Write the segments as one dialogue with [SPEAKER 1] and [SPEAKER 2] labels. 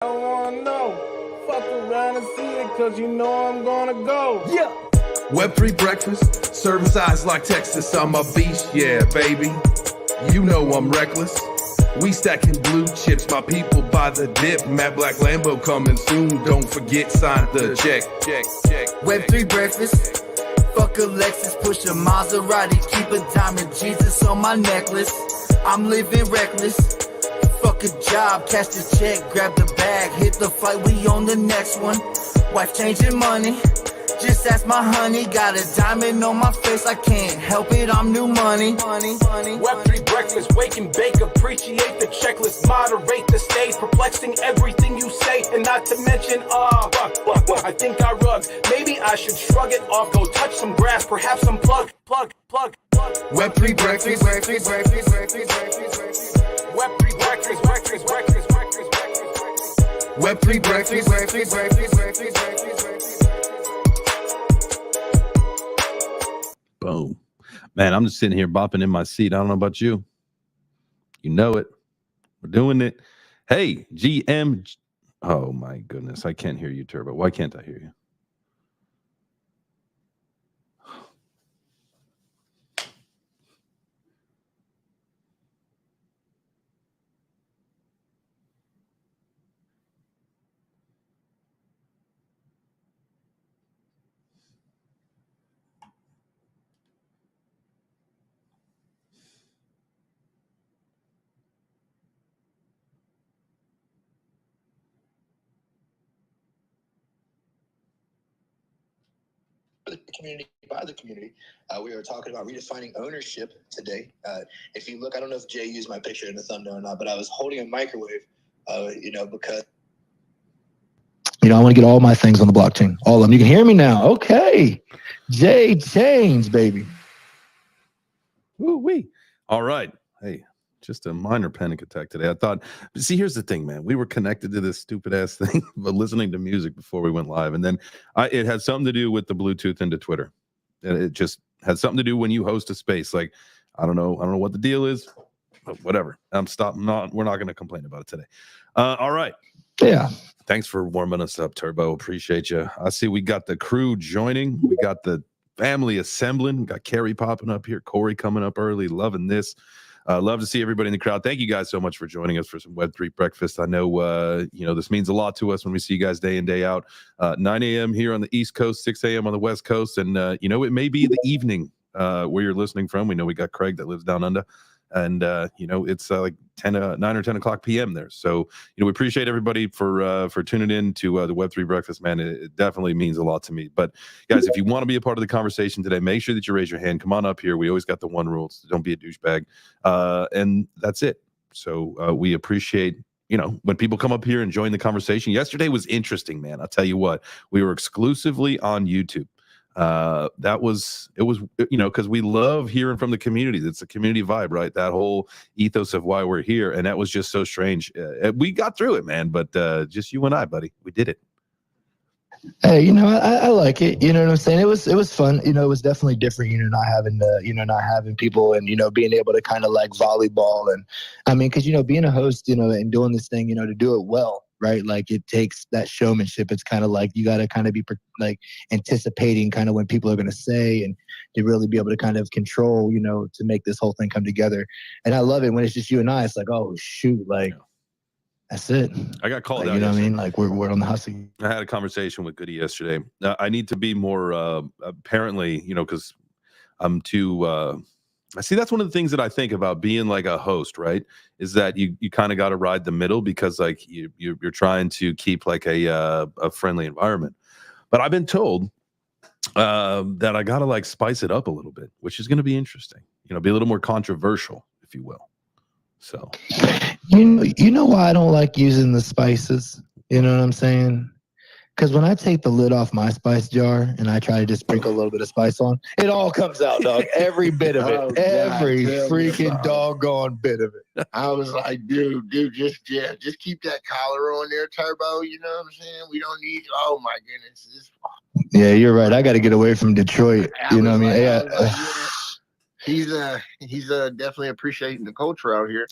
[SPEAKER 1] I don't wanna know. Fuck around and see it, cause you know I'm gonna go.
[SPEAKER 2] Yeah. Web3 breakfast, serving size like Texas. I'm a beast, yeah, baby. You know I'm reckless. We stacking blue chips, my people by the dip. Matte Black Lambo coming soon. Don't forget, sign the check.
[SPEAKER 3] Web3 breakfast. Fuck a Lexus, push a Maserati, keep a diamond Jesus on my necklace. I'm living reckless. Fuck a job, cash the check, grab the bag, hit the fight, we on the next one. Wife changing money, just ask my honey. Got a diamond on my face, I can't help it, I'm new money.
[SPEAKER 1] Web3 breakfast, wake and bake, appreciate the checklist, moderate the stage, perplexing everything you say, and not to mention, I think I rug. Maybe I should shrug it off, go touch some grass, perhaps some plug.
[SPEAKER 2] Web3 breakfast,
[SPEAKER 1] Web3 breakfast,
[SPEAKER 2] Web3 breakfast.
[SPEAKER 4] Boom. Man, I'm just sitting here bopping in my seat. I don't know about you. You know it. We're doing it. Hey, GM. Oh, my goodness. I can't hear you, Turbo. Why can't I hear you?
[SPEAKER 5] The community by the community. We are talking about redefining ownership today. If you look, I don't know if Jay used my picture in the thumbnail or not, but I was holding a microwave, because
[SPEAKER 6] I want to get all my things on the blockchain. All of them. You can hear me now. Okay. JChains, baby.
[SPEAKER 4] Woo-wee. All right. Hey, just a minor panic attack today. I thought, see, here's the thing, man. We were connected to this stupid ass thing, but listening to music before we went live. And then it had something to do with the Bluetooth into Twitter. And it just had something to do when you host a space. Like, I don't know what the deal is, but whatever. We're not going to complain about it today. All right.
[SPEAKER 6] Yeah.
[SPEAKER 4] Thanks for warming us up, Turbo. Appreciate you. I see we got the crew joining. We got the family assembling. Got Carrie popping up here. Corey coming up early. Loving this. Love to see everybody in the crowd. Thank you guys so much for joining us for some Web3 breakfast. I know, this means a lot to us when we see you guys day in, day out. 9 a.m. here on the East Coast, 6 a.m. on the West Coast. And, it may be the evening where you're listening from. We know we got Craig that lives down under. And, it's like 9 or 10 o'clock p.m. there. So, we appreciate everybody for tuning in to the Web3 breakfast, man. It definitely means a lot to me. But guys, if you want to be a part of the conversation today, make sure that you raise your hand. Come on up here. We always got the one rule. So don't be a douchebag. And that's it. So we appreciate, when people come up here and join the conversation. Yesterday was interesting, man. I'll tell you what, we were exclusively on YouTube. It was because we love hearing from the community. It's a community vibe, right? That whole ethos of why we're here. And that was just so strange. We got through it, man, but just you and I, buddy, we did it.
[SPEAKER 6] Hey, I like it. You know what I'm saying? It was fun. It was definitely different, not having people and, being able to kind of like volleyball. And I mean, cause, being a host, and doing this thing, to do it well, right? Like it takes that showmanship. It's kind of like, you got to kind of be like anticipating kind of when people are going to say, and to really be able to kind of control, to make this whole thing come together. And I love it when it's just you and I. It's like, oh shoot, like, that's it.
[SPEAKER 4] I got called
[SPEAKER 6] like,
[SPEAKER 4] out.
[SPEAKER 6] You know
[SPEAKER 4] yesterday.
[SPEAKER 6] what I mean? Like we're on the hustle.
[SPEAKER 4] I had a conversation with Goody yesterday. I need to be more, apparently, because I'm too, I see that's one of the things that I think about being like a host, right? Is that you kind of got to ride the middle because like you're trying to keep like a friendly environment. But I've been told that I got to like spice it up a little bit, which is going to be interesting, be a little more controversial, if you will. So,
[SPEAKER 6] you know why I don't like using the spices? You know what I'm saying? Because when I take the lid off my spice jar and I try to just sprinkle a little bit of spice on, it all comes out, dog. Every bit of it. Every freaking doggone bit of it.
[SPEAKER 7] I was like, dude, just keep that collar on there, Turbo. You know what I'm saying? We don't need. Oh my goodness.
[SPEAKER 6] Yeah, you're right. I got to get away from Detroit. You know what I mean? Yeah.
[SPEAKER 7] He's definitely appreciating the culture out here.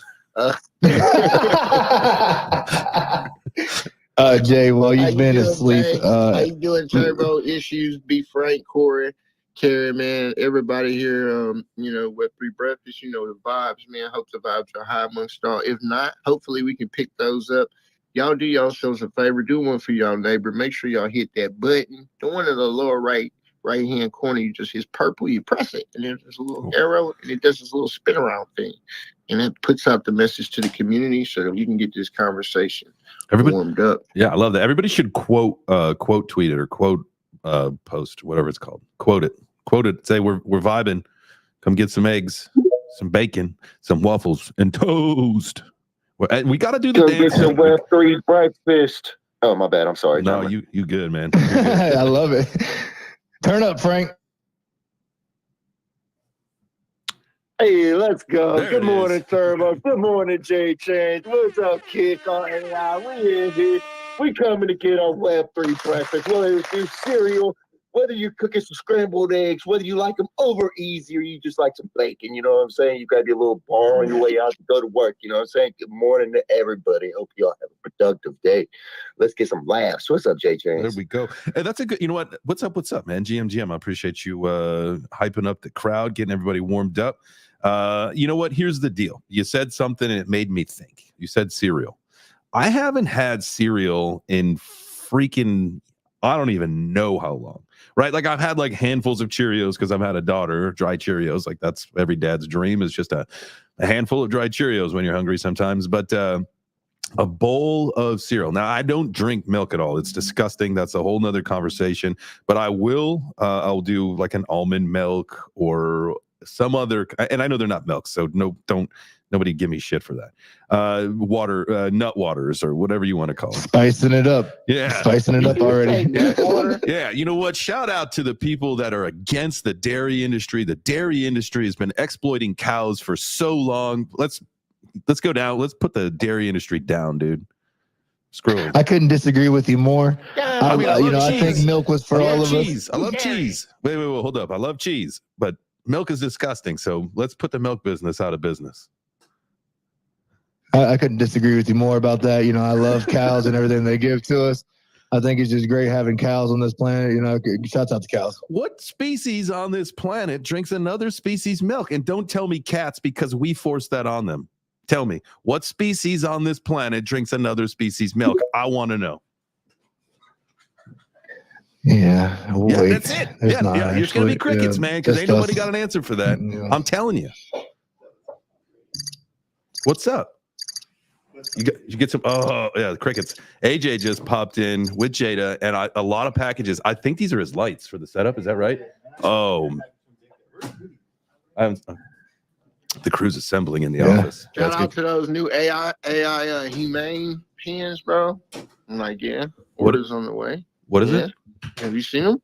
[SPEAKER 6] Jay, while
[SPEAKER 7] How
[SPEAKER 6] you've
[SPEAKER 7] you
[SPEAKER 6] been
[SPEAKER 7] doing,
[SPEAKER 6] asleep,
[SPEAKER 7] Jay? How you doing, Turbo Issues? Be Frank, Corey, Terry, man, everybody here. Web3 Breakfast. You know the vibes, man. Hope the vibes are high amongst y'all. If not, hopefully we can pick those up. Y'all do yourselves a favor. Do one for y'all neighbor. Make sure y'all hit that button. The one in the lower right hand corner, you just hit purple. You press it, and then there's a little arrow, and it does this little spin around thing, and it puts out the message to the community so that we can get this conversation warmed up.
[SPEAKER 4] Yeah, I love that. Everybody should quote tweet it or quote post, whatever it's called. Quote it. Say we're vibing. Come get some eggs, some bacon, some waffles, and toast. We got to do the dance.
[SPEAKER 8] Get some Web3 breakfast. Oh, my bad. I'm sorry.
[SPEAKER 4] No, you good, man. You're good.
[SPEAKER 6] I love it. Turn up, Frank.
[SPEAKER 8] Hey, let's go.
[SPEAKER 4] There
[SPEAKER 8] Good
[SPEAKER 4] it
[SPEAKER 8] morning,
[SPEAKER 4] is.
[SPEAKER 8] Turbo. Good morning, JChains. What's up, kids on AI? We in here. We coming to get our Web3 breakfast. Whether it's cereal, whether you're cooking some scrambled eggs, whether you like them over easy or you just like some bacon, you know what I'm saying? You got to be a little bar on your way out to go to work, you know what I'm saying? Good morning to everybody. Hope y'all have a productive day. Let's get some laughs. What's up, JChains?
[SPEAKER 4] There we go. Hey, that's a good, you know what? What's up, man? GM, I appreciate you hyping up the crowd, getting everybody warmed up. You know what? Here's the deal. You said something and it made me think. You said cereal. I haven't had cereal in freaking, I don't even know how long, right? Like I've had like handfuls of Cheerios because I've had a daughter, dry Cheerios. Like that's every dad's dream is just a handful of dry Cheerios when you're hungry sometimes. But a bowl of cereal. Now, I don't drink milk at all. It's disgusting. That's a whole nother conversation. But I'll do like an almond milk or some other, and I know they're not milk, so nobody give me shit for that. Water, nut waters, or whatever you want to call it.
[SPEAKER 6] Spicing it up.
[SPEAKER 4] Yeah.
[SPEAKER 6] Spicing it up already.
[SPEAKER 4] Yeah, you know what? Shout out to the people that are against the dairy industry. The dairy industry has been exploiting cows for so long. Let's go down. Let's put the dairy industry down, dude. Screw it.
[SPEAKER 6] I couldn't disagree with you more.
[SPEAKER 4] I
[SPEAKER 6] think milk was for all of us.
[SPEAKER 4] I love cheese. Wait, hold up. I love cheese, but milk is disgusting. So let's put the milk business out of business.
[SPEAKER 6] I couldn't disagree with you more about that. You know, I love cows and everything they give to us. I think it's just great having cows on this planet. You know, shouts out to cows.
[SPEAKER 4] What species on this planet drinks another species' milk? And don't tell me cats because we forced that on them. Tell me, what species on this planet drinks another species' milk? I want to know.
[SPEAKER 6] Yeah, wait.
[SPEAKER 4] That's it. There's going to be crickets, man, because ain't nobody got an answer for that.
[SPEAKER 6] Yeah.
[SPEAKER 4] I'm telling you. What's up? You get some. Oh yeah, the crickets. AJ just popped in with Jada and a lot of packages. I think these are his lights for the setup. Is that right? Oh, the crew's assembling in the office.
[SPEAKER 7] Shout out to those new AI humane pens, bro. I'm like, orders on the way.
[SPEAKER 4] What is it?
[SPEAKER 7] Have you seen them?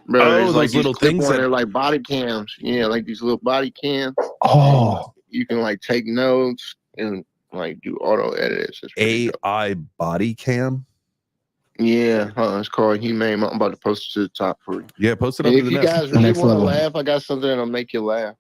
[SPEAKER 7] Bro,
[SPEAKER 4] those
[SPEAKER 7] like
[SPEAKER 4] little things that
[SPEAKER 7] are like body cams. Yeah, like these little body cams.
[SPEAKER 6] Oh,
[SPEAKER 7] you can like take notes and like do auto edits.
[SPEAKER 4] AI body cam.
[SPEAKER 7] Yeah, it's called Humane. I'm about to post it to the top for you.
[SPEAKER 4] Yeah, post it up.
[SPEAKER 7] If
[SPEAKER 4] to the
[SPEAKER 7] you
[SPEAKER 4] next.
[SPEAKER 7] guys really want to laugh, I got something that'll make you laugh.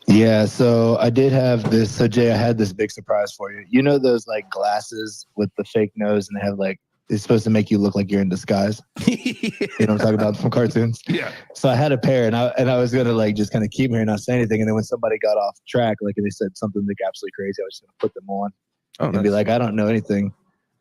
[SPEAKER 6] Yeah, so I did have this. So Jay, I had this big surprise for you. You know those like glasses with the fake nose and they have like, it's supposed to make you look like you're in disguise. You know what I'm talking about from cartoons?
[SPEAKER 4] Yeah.
[SPEAKER 6] So I had a pair and I was going to like just kind of keep here and not say anything. And then when somebody got off track, like and they said something like absolutely crazy, I was just going to put them on and be like, I don't know anything.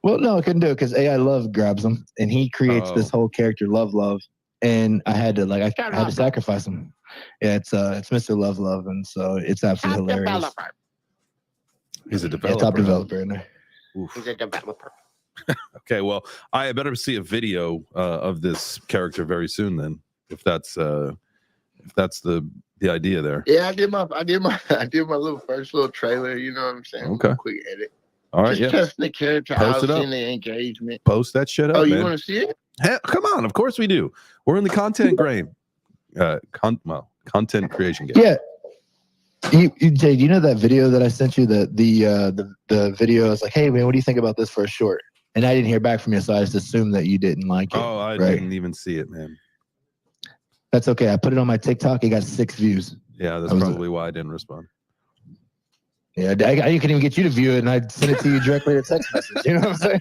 [SPEAKER 6] Well, no, I couldn't do it because AI Love grabs them and he creates this whole character, Love. And I had to I had to sacrifice him. Yeah, it's Mr. Love. And so it's absolutely hilarious.
[SPEAKER 4] He's a developer.
[SPEAKER 6] Yeah, top developer in there.
[SPEAKER 7] He's a developer.
[SPEAKER 4] Okay, well, I better see a video of this character very soon then, if that's the idea there.
[SPEAKER 7] Yeah, I did my first little trailer. You know what I'm saying?
[SPEAKER 4] Okay.
[SPEAKER 7] Quick edit.
[SPEAKER 4] All right,
[SPEAKER 7] just testing the character
[SPEAKER 4] Post
[SPEAKER 7] out,
[SPEAKER 4] it up.
[SPEAKER 7] seeing the engagement.
[SPEAKER 4] Post that shit up.
[SPEAKER 7] Oh, you
[SPEAKER 4] man.
[SPEAKER 7] want to see it?
[SPEAKER 4] Hey, come on, of course we do. We're in the content game. Content creation game.
[SPEAKER 6] Yeah. Jay, do you know that video that I sent you? The video is like, hey man, what do you think about this for a short? And I didn't hear back from you, so I just assumed that you didn't like it.
[SPEAKER 4] Oh, I didn't even see it, man.
[SPEAKER 6] That's okay. I put it on my TikTok. It got 6 views.
[SPEAKER 4] Yeah, that's probably why I didn't respond.
[SPEAKER 6] Yeah, I couldn't even get you to view it, and I'd send it to you directly to text message. You know what I'm saying?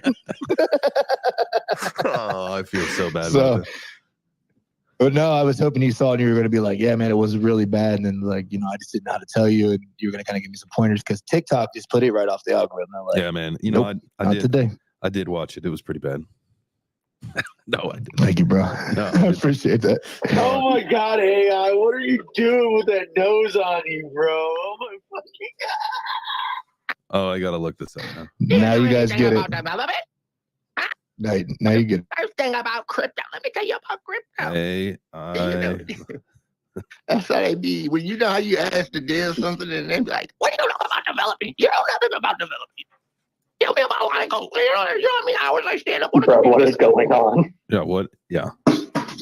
[SPEAKER 4] Oh, I feel so bad
[SPEAKER 6] So,
[SPEAKER 4] about this.
[SPEAKER 6] But no, I was hoping you saw and you were going to be like, yeah, man, it was really bad. And then, like, you know, I just didn't know how to tell you, and you were going to kind of give me some pointers because TikTok just put it right off the algorithm. I'm like,
[SPEAKER 4] Yeah, man. You
[SPEAKER 6] nope,
[SPEAKER 4] know, I
[SPEAKER 6] not
[SPEAKER 4] did
[SPEAKER 6] today.
[SPEAKER 4] I did watch it. It was pretty bad. No, I didn't.
[SPEAKER 6] Thank you, bro.
[SPEAKER 4] No,
[SPEAKER 6] I appreciate that.
[SPEAKER 8] Oh my God, AI, what are you doing with that nose on you, bro? Oh my fucking God.
[SPEAKER 4] Oh, I gotta look this up now.
[SPEAKER 6] Now you guys get it.
[SPEAKER 9] Development?
[SPEAKER 6] Now you get it.
[SPEAKER 9] First thing about crypto. Let me tell you about crypto.
[SPEAKER 4] AI.
[SPEAKER 7] That's how they be. When you know how you ask the deal something and they be like,
[SPEAKER 9] What do you know about developing? You know nothing about developing. Tell me about when I go, you know how many hours I stand up on the
[SPEAKER 10] Bro, what is going on?
[SPEAKER 4] Yeah, what? Yeah.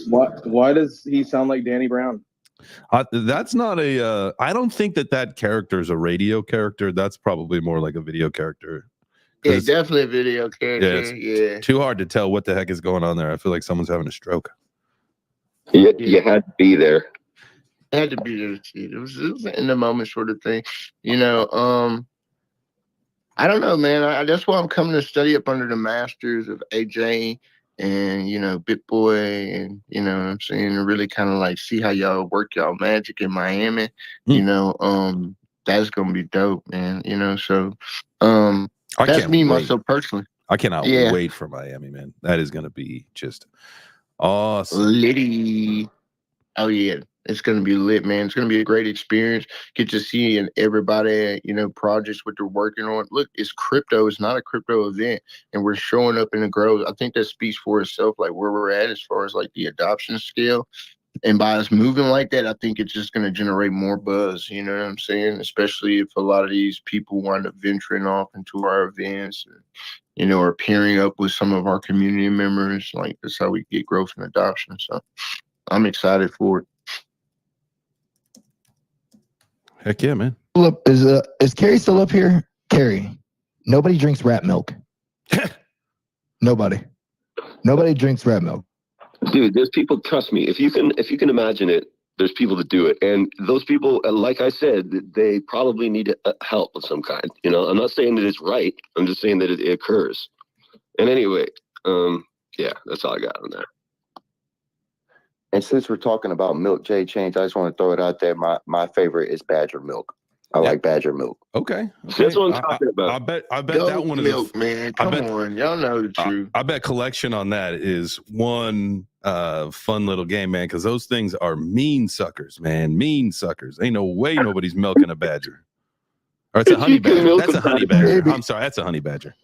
[SPEAKER 10] Why does he sound like Danny Brown?
[SPEAKER 4] That's not a I don't think that character is a radio character. That's probably more like a video character.
[SPEAKER 7] yeah, definitely a video character. Yeah.
[SPEAKER 4] Too hard to tell what the heck is going on there. I feel like someone's having a stroke.
[SPEAKER 10] You had to be there.
[SPEAKER 7] I had to be there to see it. It was in the moment sort of thing. You know, I don't know, man. That's why I'm coming to study up under the masters of AJ and, you know, BitBoy and, you know what I'm saying, and really kind of like see how y'all work y'all magic in Miami. You know, that's going to be dope, man. You know, so that's me, myself personally.
[SPEAKER 4] I cannot wait for Miami, man. That is going to be just awesome.
[SPEAKER 7] Litty. Oh, yeah. It's going to be lit, man. It's going to be a great experience. Get to see and everybody, you know, projects what they're working on. Look, it's crypto. It's not a crypto event. And we're showing up in the growth. I think that speaks for itself, like where we're at as far as like the adoption scale. And by us moving like that, I think it's just going to generate more buzz. You know what I'm saying? Especially if a lot of these people wind up venturing off into our events, and, you know, or pairing up with some of our community members. Like, that's how we get growth and adoption. So I'm excited for it.
[SPEAKER 4] Heck yeah, man.
[SPEAKER 6] Is Carrie still up here? Carrie, nobody drinks rat milk. Nobody drinks rat milk.
[SPEAKER 10] Dude, there's people, trust me, if you can imagine it, there's people that do it. And those people, like I said, they probably need help of some kind. You know, I'm not saying that it's right. I'm just saying that it occurs. And anyway, yeah, that's all I got on that.
[SPEAKER 11] And since we're talking about milk, JChains, I just want to throw it out there. My favorite is Badger milk. I like Badger milk.
[SPEAKER 4] Okay.
[SPEAKER 10] That's what I'm talking about.
[SPEAKER 4] I bet that one
[SPEAKER 7] milk,
[SPEAKER 4] is
[SPEAKER 7] man. Come on, y'all know the truth.
[SPEAKER 4] I bet collection on that is one fun little game, man, because those things are mean suckers, man. Mean suckers. Ain't no way nobody's milking a badger. Or it's a honey badger. That's a honey badger. I'm sorry, that's a honey badger.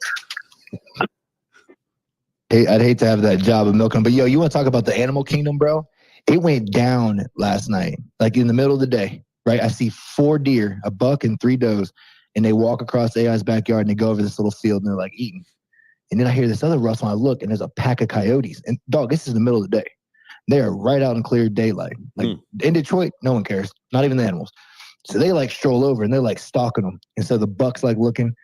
[SPEAKER 6] Hey, I'd hate to have that job of milking, but yo, you want to talk about the animal kingdom, bro? It went down last night, like in the middle of the day, right? I see 4 deer, a buck and 3 does, and they walk across AI's backyard and they go over this little field and they're like eating. And then I hear this other rustle and I look and there's a pack of coyotes. And dog, this is the middle of the day. They are right out in clear daylight. Like in Detroit, no one cares, not even the animals. So they like stroll over and they're like stalking them. And so the buck's like looking.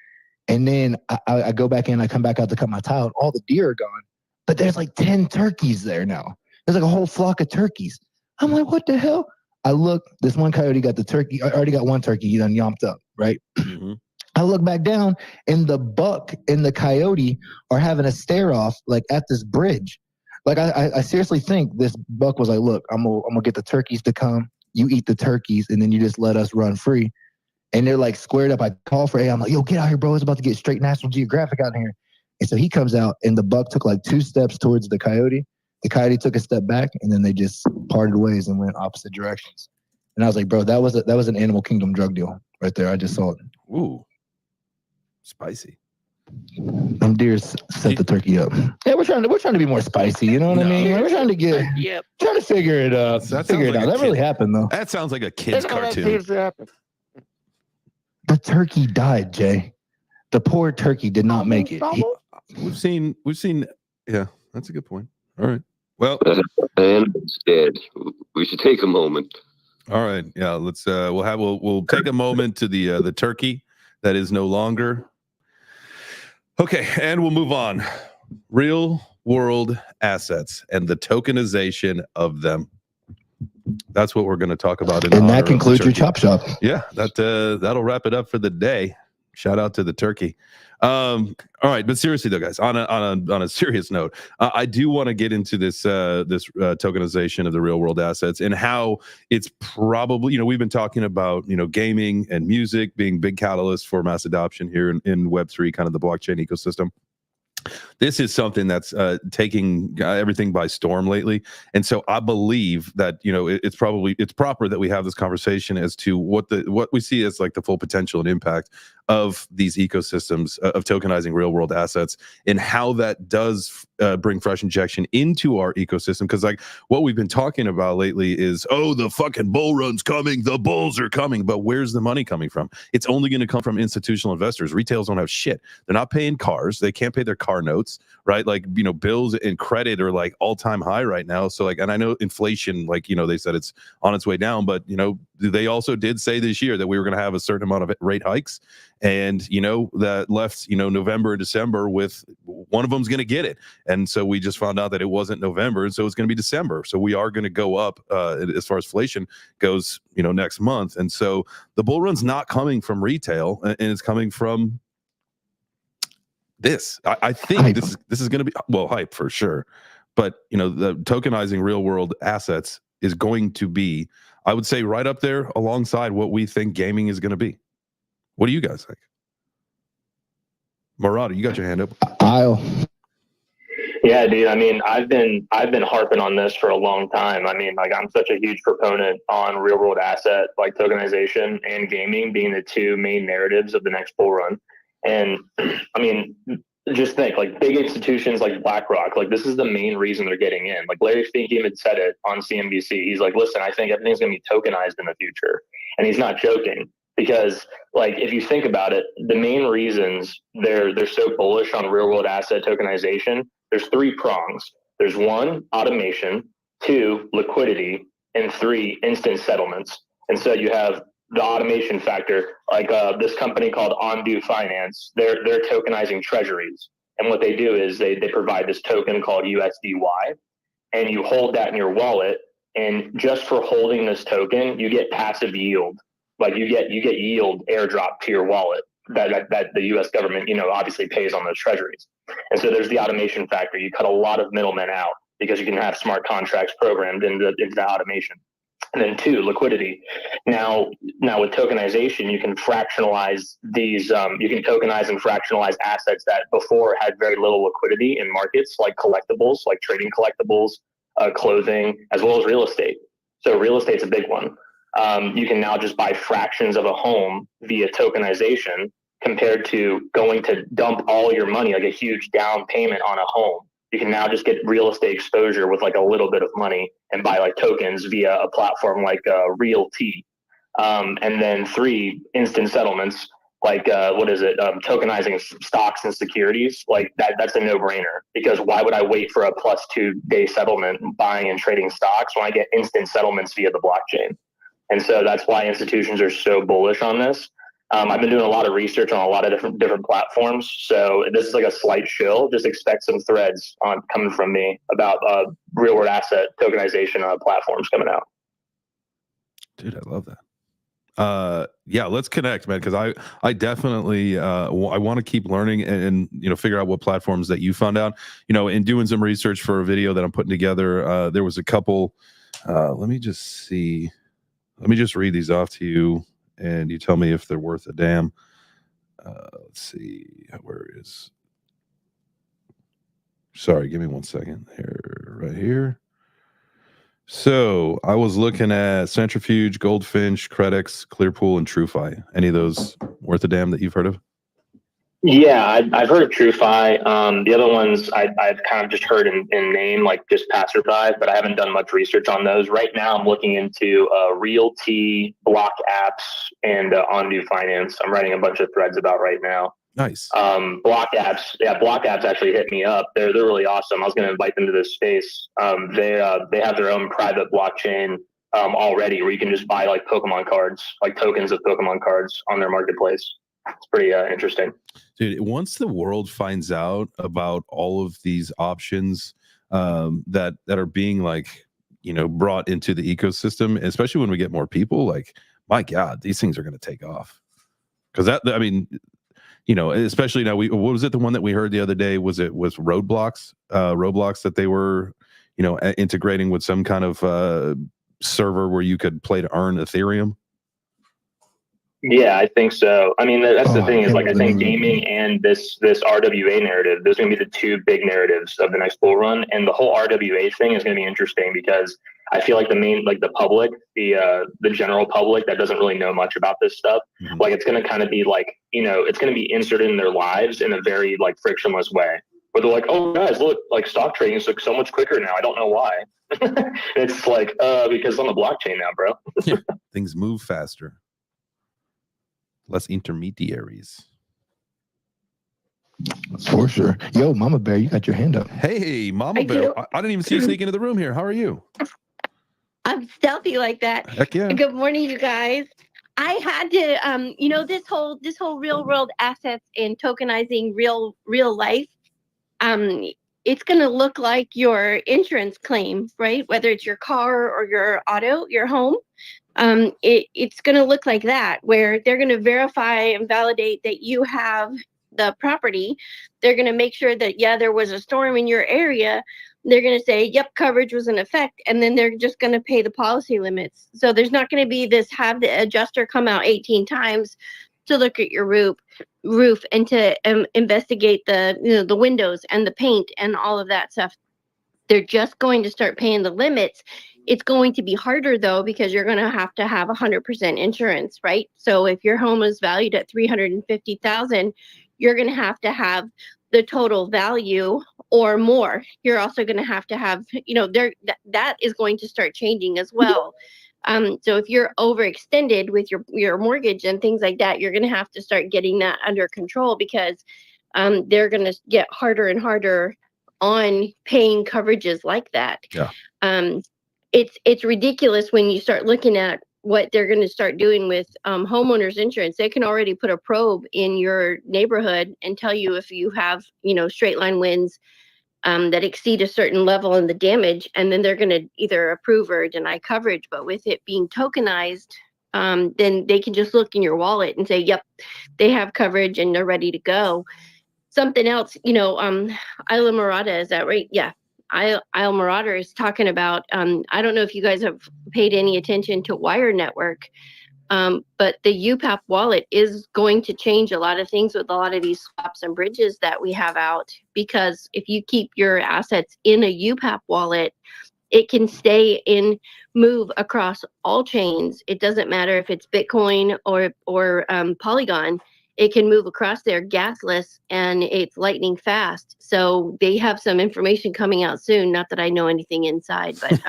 [SPEAKER 6] And then I go back in, I come back out to cut my tile, and all the deer are gone. But there's like 10 turkeys there now. There's like a whole flock of turkeys. I'm like, what the hell? I look, this one coyote got the turkey. I already got one turkey. He done yomped up, right? Mm-hmm. I look back down, and the buck and the coyote are having a stare off, like at this bridge. Like I seriously think this buck was like, look, I'm gonna get the turkeys to come. You eat the turkeys, and then you just let us run free. And they're like squared up. I call for AI. I'm like, yo, get out here, bro. It's about to get straight National Geographic out here. And so he comes out, and the buck took like 2 steps towards the coyote. The coyote took a step back, and then they just parted ways and went opposite directions. And I was like, bro, that was an Animal Kingdom drug deal right there. I just saw it.
[SPEAKER 4] Ooh, spicy.
[SPEAKER 6] Them deer set the turkey up. Yeah, we're trying to be more spicy. You know what I mean? We're trying to trying to figure it out. That really happened though.
[SPEAKER 4] That sounds like a kid's cartoon.
[SPEAKER 6] The turkey died, Jay. The poor turkey did not make it.
[SPEAKER 4] We've seen. Yeah, that's a good point. All right. Well,
[SPEAKER 10] and it's dead. We should take a moment.
[SPEAKER 4] All right. Yeah. Let's. We'll take a moment to the turkey that is no longer. Okay, and we'll move on. Real world assets and the tokenization of them. that's what we're going to talk about.
[SPEAKER 6] And that concludes your chop shop.
[SPEAKER 4] Yeah, that'll wrap it up for the day. Shout out to the turkey. All right, but seriously though, guys, on a serious note, I do want to get into this tokenization of the real world assets and how it's probably, we've been talking about, gaming and music being big catalysts for mass adoption here in Web3, kind of the blockchain ecosystem. This is something that's taking everything by storm lately, and so I believe that it's proper that we have this conversation as to what we see as like the full potential and impact of these ecosystems of tokenizing real world assets and how that does bring fresh injection into our ecosystem. Because like what we've been talking about lately is, oh, the fucking bull run's coming, the bulls are coming, but where's the money coming from? It's only going to come from institutional investors. Retails don't have shit. They're not paying cars. They can't pay their car notes, right? Like, bills and credit are like all-time high right now. So like, and I know inflation, like, they said it's on its way down, but they also did say this year that we were going to have a certain amount of rate hikes, and that left November and December with one of them's going to get it, and so we just found out that it wasn't November, and so it's going to be December. So we are going to go up as far as inflation goes next month. And so the bull run's not coming from retail, and it's coming from this. I think hype. This is going to be, well, hype for sure, but the tokenizing real world assets is going to be, I would say, right up there alongside what we think gaming is going to be. What do you guys think? Marauder, you got your hand up.
[SPEAKER 12] Yeah, dude. I mean, I've been harping on this for a long time. I mean, like, I'm such a huge proponent on real world asset, like tokenization and gaming being the two main narratives of the next bull run. And I mean, just think, like, big institutions like BlackRock, like, this is the main reason they're getting in. Like, Larry Fink even said it on CNBC. He's like, listen, I think everything's going to be tokenized in the future. And he's not joking, because, like, if you think about it, the main reasons they're so bullish on real world asset tokenization, there's three prongs. There's one, automation; two, liquidity; and three, instant settlements. And so you have the automation factor, like this company called Ondu Finance. They're tokenizing treasuries, and what they do is they provide this token called USDY, and you hold that in your wallet, and just for holding this token, you get passive yield. Like, you get yield airdrop to your wallet that the U.S. government obviously pays on those treasuries. And so there's the automation factor. You cut a lot of middlemen out because you can have smart contracts programmed into the automation. And then two, liquidity. Now with tokenization, you can fractionalize these. You can tokenize and fractionalize assets that before had very little liquidity in markets, like collectibles, like trading collectibles, clothing, as well as real estate. So real estate's a big one. You can now just buy fractions of a home via tokenization, compared to going to dump all your money, like a huge down payment on a home. You can now just get real estate exposure with like a little bit of money and buy like tokens via a platform like Realty. And then three, instant settlements, like tokenizing stocks and securities. Like that's a no-brainer, because why would I wait for a +2 day settlement buying and trading stocks when I get instant settlements via the blockchain? And so that's why institutions are so bullish on this. I've been doing a lot of research on a lot of different platforms. So this is like a slight shill. Just expect some threads coming from me about real world asset tokenization platforms coming out.
[SPEAKER 4] Dude, I love that. Yeah, let's connect, man, because I definitely I want to keep learning and figure out what platforms that you found out. In doing some research for a video that I'm putting together, there was a couple. Let me just see. Let me just read these off to you, and you tell me if they're worth a damn. Let's see. Where is... Sorry, give me 1 second. Here, right here. So I was looking at Centrifuge, Goldfinch, Credix, Clearpool, and TrueFi. Any of those worth a damn that you've heard of?
[SPEAKER 12] Yeah, I've heard of TrueFi. The other ones I've kind of just heard in name, like just passerby, but I haven't done much research on those. Right now, I'm looking into Realty, Block Apps, and Ondu Finance. I'm writing a bunch of threads about right now.
[SPEAKER 4] Nice.
[SPEAKER 12] Block Apps. Yeah, Block Apps actually hit me up. They're really awesome. I was going to invite them to this space. They have their own private blockchain already, where you can just buy like Pokemon cards, like tokens of Pokemon cards on their marketplace. It's pretty interesting.
[SPEAKER 4] Dude, once the world finds out about all of these options that are being like, brought into the ecosystem, especially when we get more people, like, my God, these things are going to take off. Because especially now, what was it? The one that we heard the other day, was Roblox that they were, integrating with some kind of server where you could play to earn Ethereum.
[SPEAKER 12] Yeah, I think so. I mean, that's the thing is, like, I think gaming and this RWA narrative, those are going to be the two big narratives of the next bull run. And the whole RWA thing is going to be interesting because I feel like the public, the general public that doesn't really know much about this stuff, like, it's going to kind of be like, it's going to be inserted in their lives in a very, like, frictionless way. Where they're like, oh, guys, look, like, stock trading is, like, so much quicker now. I don't know why. It's like, because it's on the blockchain now, bro.
[SPEAKER 4] Yeah, things move faster. Less intermediaries.
[SPEAKER 6] For sure. Yo, Mama Bear, you got your hand up.
[SPEAKER 4] Hey, Mama Bear. I didn't even see you sneak into the room here. How are you?
[SPEAKER 13] I'm stealthy like that.
[SPEAKER 4] Heck yeah.
[SPEAKER 13] Good morning, you guys. I had to, this whole real world assets and tokenizing real life. It's going to look like your insurance claim, right? Whether it's your car or your auto, your home. It's going to look like that, where they're going to verify and validate that you have the property. They're going to make sure that, there was a storm in your area. They're going to say, yep, coverage was in effect. And then they're just going to pay the policy limits. So there's not going to be this, have the adjuster come out 18 times to look at your roof and to investigate the windows and the paint and all of that stuff. They're just going to start paying the limits. It's going to be harder, though, because you're going to have 100% insurance, right? So if your home is valued at $350,000, you're going to have the total value or more. You're also going to have, that is going to start changing as well. So if you're overextended with your mortgage and things like that, you're going to have to start getting that under control, because they're going to get harder and harder on paying coverages like that.
[SPEAKER 4] Yeah.
[SPEAKER 13] It's ridiculous when you start looking at what they're going to start doing with homeowners insurance. They can already put a probe in your neighborhood and tell you if you have, straight line winds that exceed a certain level in the damage, and then they're going to either approve or deny coverage. But with it being tokenized, then they can just look in your wallet and say, yep, they have coverage and they're ready to go. Something else, Isla Morada, is that right? Yeah. Isle Marauder is talking about, I don't know if you guys have paid any attention to Wire Network, but the UPAP wallet is going to change a lot of things with a lot of these swaps and bridges that we have out, because if you keep your assets in a UPAP wallet, it can stay in, move across all chains. It doesn't matter if it's Bitcoin or Polygon. It can move across there gasless, and it's lightning fast. So they have some information coming out soon. Not that I know anything inside, but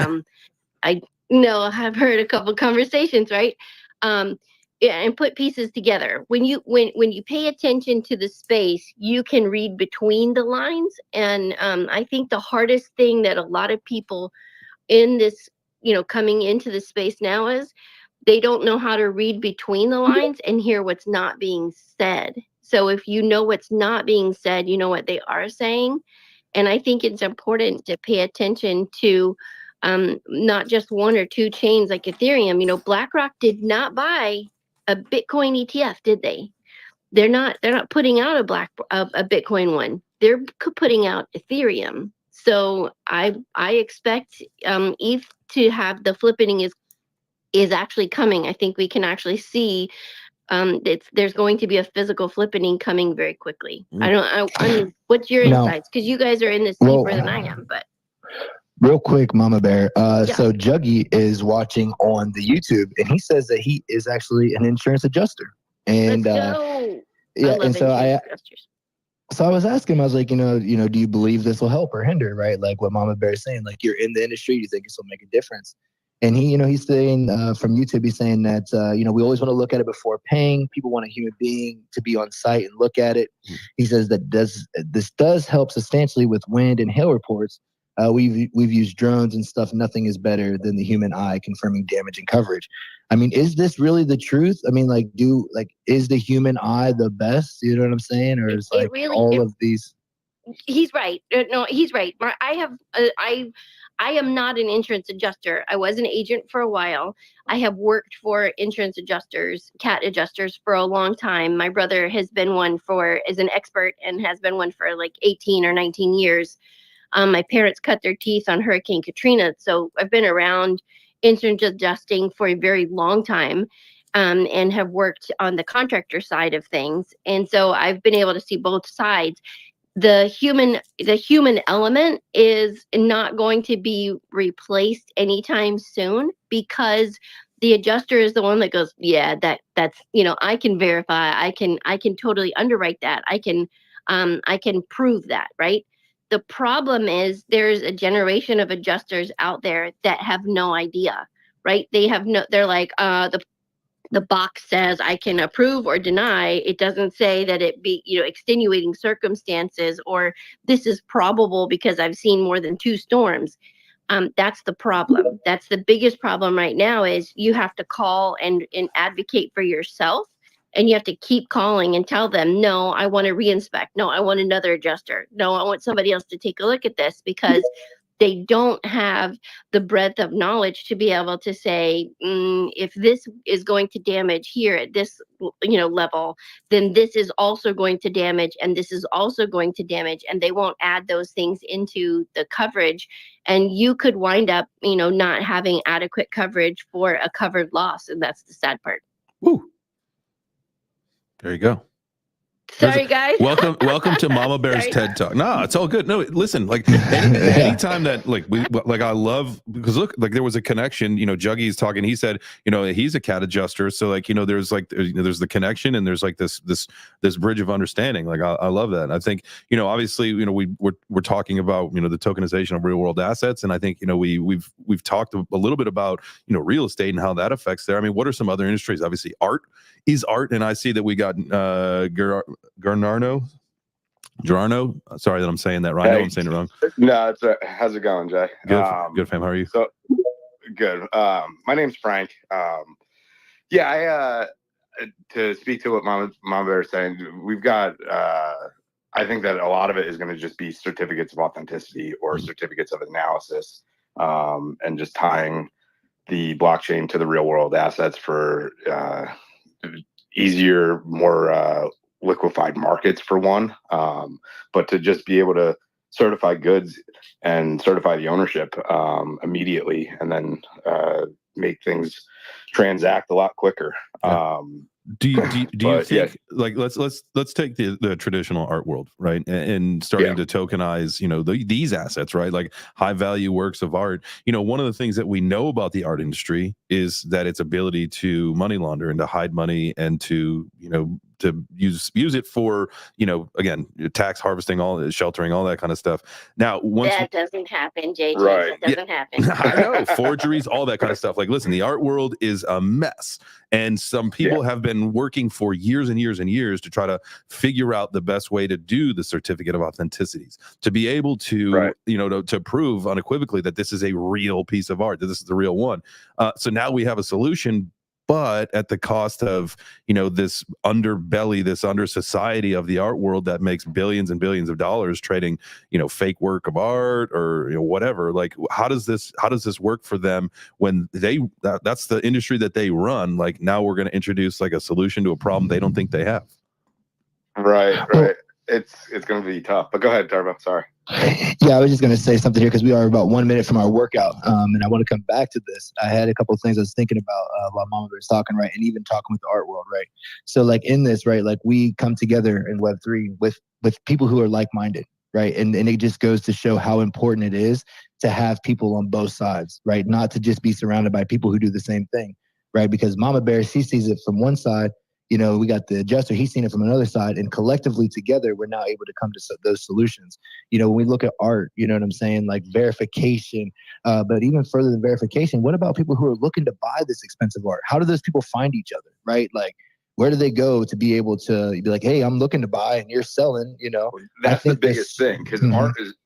[SPEAKER 13] I know I've heard a couple conversations, right? And put pieces together. When you pay attention to the space, you can read between the lines. And I think the hardest thing that a lot of people in this, coming into the space now is, they don't know how to read between the lines and hear what's not being said. So if you know what's not being said, you know what they are saying. And I think it's important to pay attention to not just one or two chains like Ethereum. BlackRock did not buy a Bitcoin ETF, did they? They're not putting out a Bitcoin one. They're putting out Ethereum. So I expect ETH to have the flippening is actually coming. I think we can actually see there's going to be a physical flippening coming very quickly. I mean, what's your insights? Because you guys are in this deeper than I am. But
[SPEAKER 6] real quick, Mama Bear. So Juggy is watching on the YouTube, and he says that he is actually an insurance adjuster. And
[SPEAKER 13] let's
[SPEAKER 6] go. And so I was asking him, I was like, do you believe this will help or hinder, right? Like what Mama Bear is saying, like, you're in the industry, you think this will make a difference. And he, he's saying from YouTube, he's saying that, we always want to look at it before paying. People want a human being to be on site and look at it. He says that this does help substantially with wind and hail reports. We've used drones and stuff. Nothing is better than the human eye confirming damage and coverage. I mean, is this really the truth? I mean, is the human eye the best? You know what I'm saying? Or is of these?
[SPEAKER 13] He's right. No, he's right. I am not an insurance adjuster. I was an agent for a while. I have worked for insurance adjusters, cat adjusters for a long time. My brother has been one is an expert and has been one for like 18 or 19 years. My parents cut their teeth on Hurricane Katrina. So I've been around insurance adjusting for a very long time. And have worked on the contractor side of things. And so I've been able to see both sides. The human element is not going to be replaced anytime soon, because the adjuster is the one that goes, yeah, that's I can verify, I can totally underwrite that, I can prove that, right? The problem is there's a generation of adjusters out there that have no idea, right? They're like, the box says I can approve or deny. It doesn't say that it be, extenuating circumstances, or this is probable because I've seen more than 2 storms. That's the problem. That's the biggest problem right now, is you have to call and advocate for yourself, and you have to keep calling and tell them, no, I want to reinspect. No, I want another adjuster. No, I want somebody else to take a look at this, because they don't have the breadth of knowledge to be able to say, if this is going to damage here at this, level, then this is also going to damage, and this is also going to damage, and they won't add those things into the coverage. And you could wind up, not having adequate coverage for a covered loss. And that's the sad part.
[SPEAKER 4] Woo. There you go.
[SPEAKER 13] Sorry, guys.
[SPEAKER 4] Welcome to Mama Bear's TED Talk. No, it's all good. No, listen, like anytime that I love, because look, like there was a connection, Juggy's talking, he said, he's a cat adjuster. So there's there's the connection, and there's like this bridge of understanding. Like I love that. And I think, obviously, we're talking about, the tokenization of real world assets. And I think, we've talked a little bit about, real estate and how that affects there. I mean, what are some other industries? Obviously art is art. And I see that we got, Garnarno, sorry that I'm saying that right. I know I'm saying it wrong.
[SPEAKER 14] No, it's how's it going, Jay?
[SPEAKER 4] Good, fam. How are you?
[SPEAKER 14] So good. My name's Frank. To speak to what Mama Bear is saying, we've got. I think that a lot of it is going to just be certificates of authenticity or certificates of analysis, and just tying the blockchain to the real world assets for easier, more liquefied markets for one, but to just be able to certify goods and certify the ownership immediately, and then make things transact a lot quicker.
[SPEAKER 4] Do you think, like, let's take the traditional art world, right, and starting to tokenize these assets, right, like high value works of art. One of the things that we know about the art industry is that its ability to money launder and to hide money, and to use it for again, tax harvesting, all sheltering, all that kind of stuff. Now
[SPEAKER 13] that doesn't happen, JJ.
[SPEAKER 4] Right.
[SPEAKER 13] That doesn't happen.
[SPEAKER 4] I know, forgeries, all that kind of stuff. Like, listen, the art world is a mess, and some people have been working for years and years and years to try to figure out the best way to do the certificate of authenticities, to be able to to prove unequivocally that this is a real piece of art, that this is the real one. So now we have a solution, but at the cost of this underbelly, this under society of the art world that makes billions and billions of dollars trading fake work of art or whatever. Like, how does this work for them when that's the industry that they run? Like, now we're going to introduce like a solution to a problem they don't think they have.
[SPEAKER 14] Right. It's going to be tough, but go ahead, Turbo. Sorry.
[SPEAKER 6] Yeah, I was just going to say something here, because we are about 1 minute from our workout, and I want to come back to this. I had a couple of things I was thinking about while Mama was talking, right, and even talking with the art world, right. So, like, in this, right, like, we come together in Web3 with people who are like-minded, right, and it just goes to show how important it is to have people on both sides, right, not to just be surrounded by people who do the same thing, right, because Mama Bear, she sees it from one side. We got the adjuster, he's seen it from another side, and collectively together, we're now able to come to those solutions. When we look at art, what I'm saying, like verification, but even further than verification, what about people who are looking to buy this expensive art? How do those people find each other, right? Like, where do they go to be able to be like, hey, I'm looking to buy and you're selling,
[SPEAKER 14] That's the biggest thing, because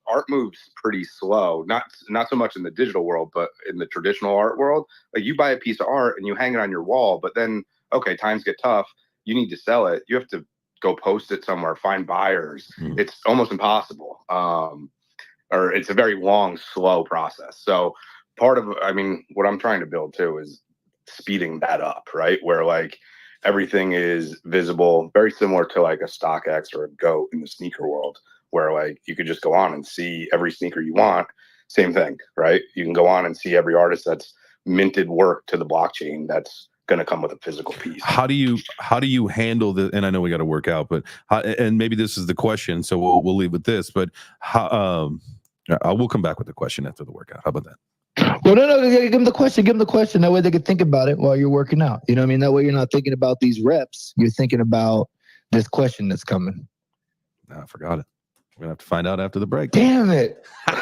[SPEAKER 14] art moves pretty slow, not so much in the digital world, but in the traditional art world. Like, you buy a piece of art and you hang it on your wall, but then, okay, times get tough, you need to sell it. You have to go post it somewhere, find buyers. It's almost impossible. Or it's a very long, slow process. So part of, I mean, what I'm trying to build too is speeding that up, right? Where like everything is visible, very similar to like a StockX or a GOAT in the sneaker world, where like you could just go on and see every sneaker you want. Same thing, right? You can go on and see every artist that's minted work to the blockchain that's going to come with a physical piece.
[SPEAKER 4] How do you handle the, and I know we got to work out, but and maybe this is the question, so we'll leave with this, but how, we'll come back with the question after the workout. How about that?
[SPEAKER 6] Well, no, give them the question. Give them the question. That way they can think about it while you're working out. You know what I mean? That way you're not thinking about these reps. You're thinking about this question that's coming.
[SPEAKER 4] I forgot it. We're going to have to find out after the break.
[SPEAKER 6] Damn it. All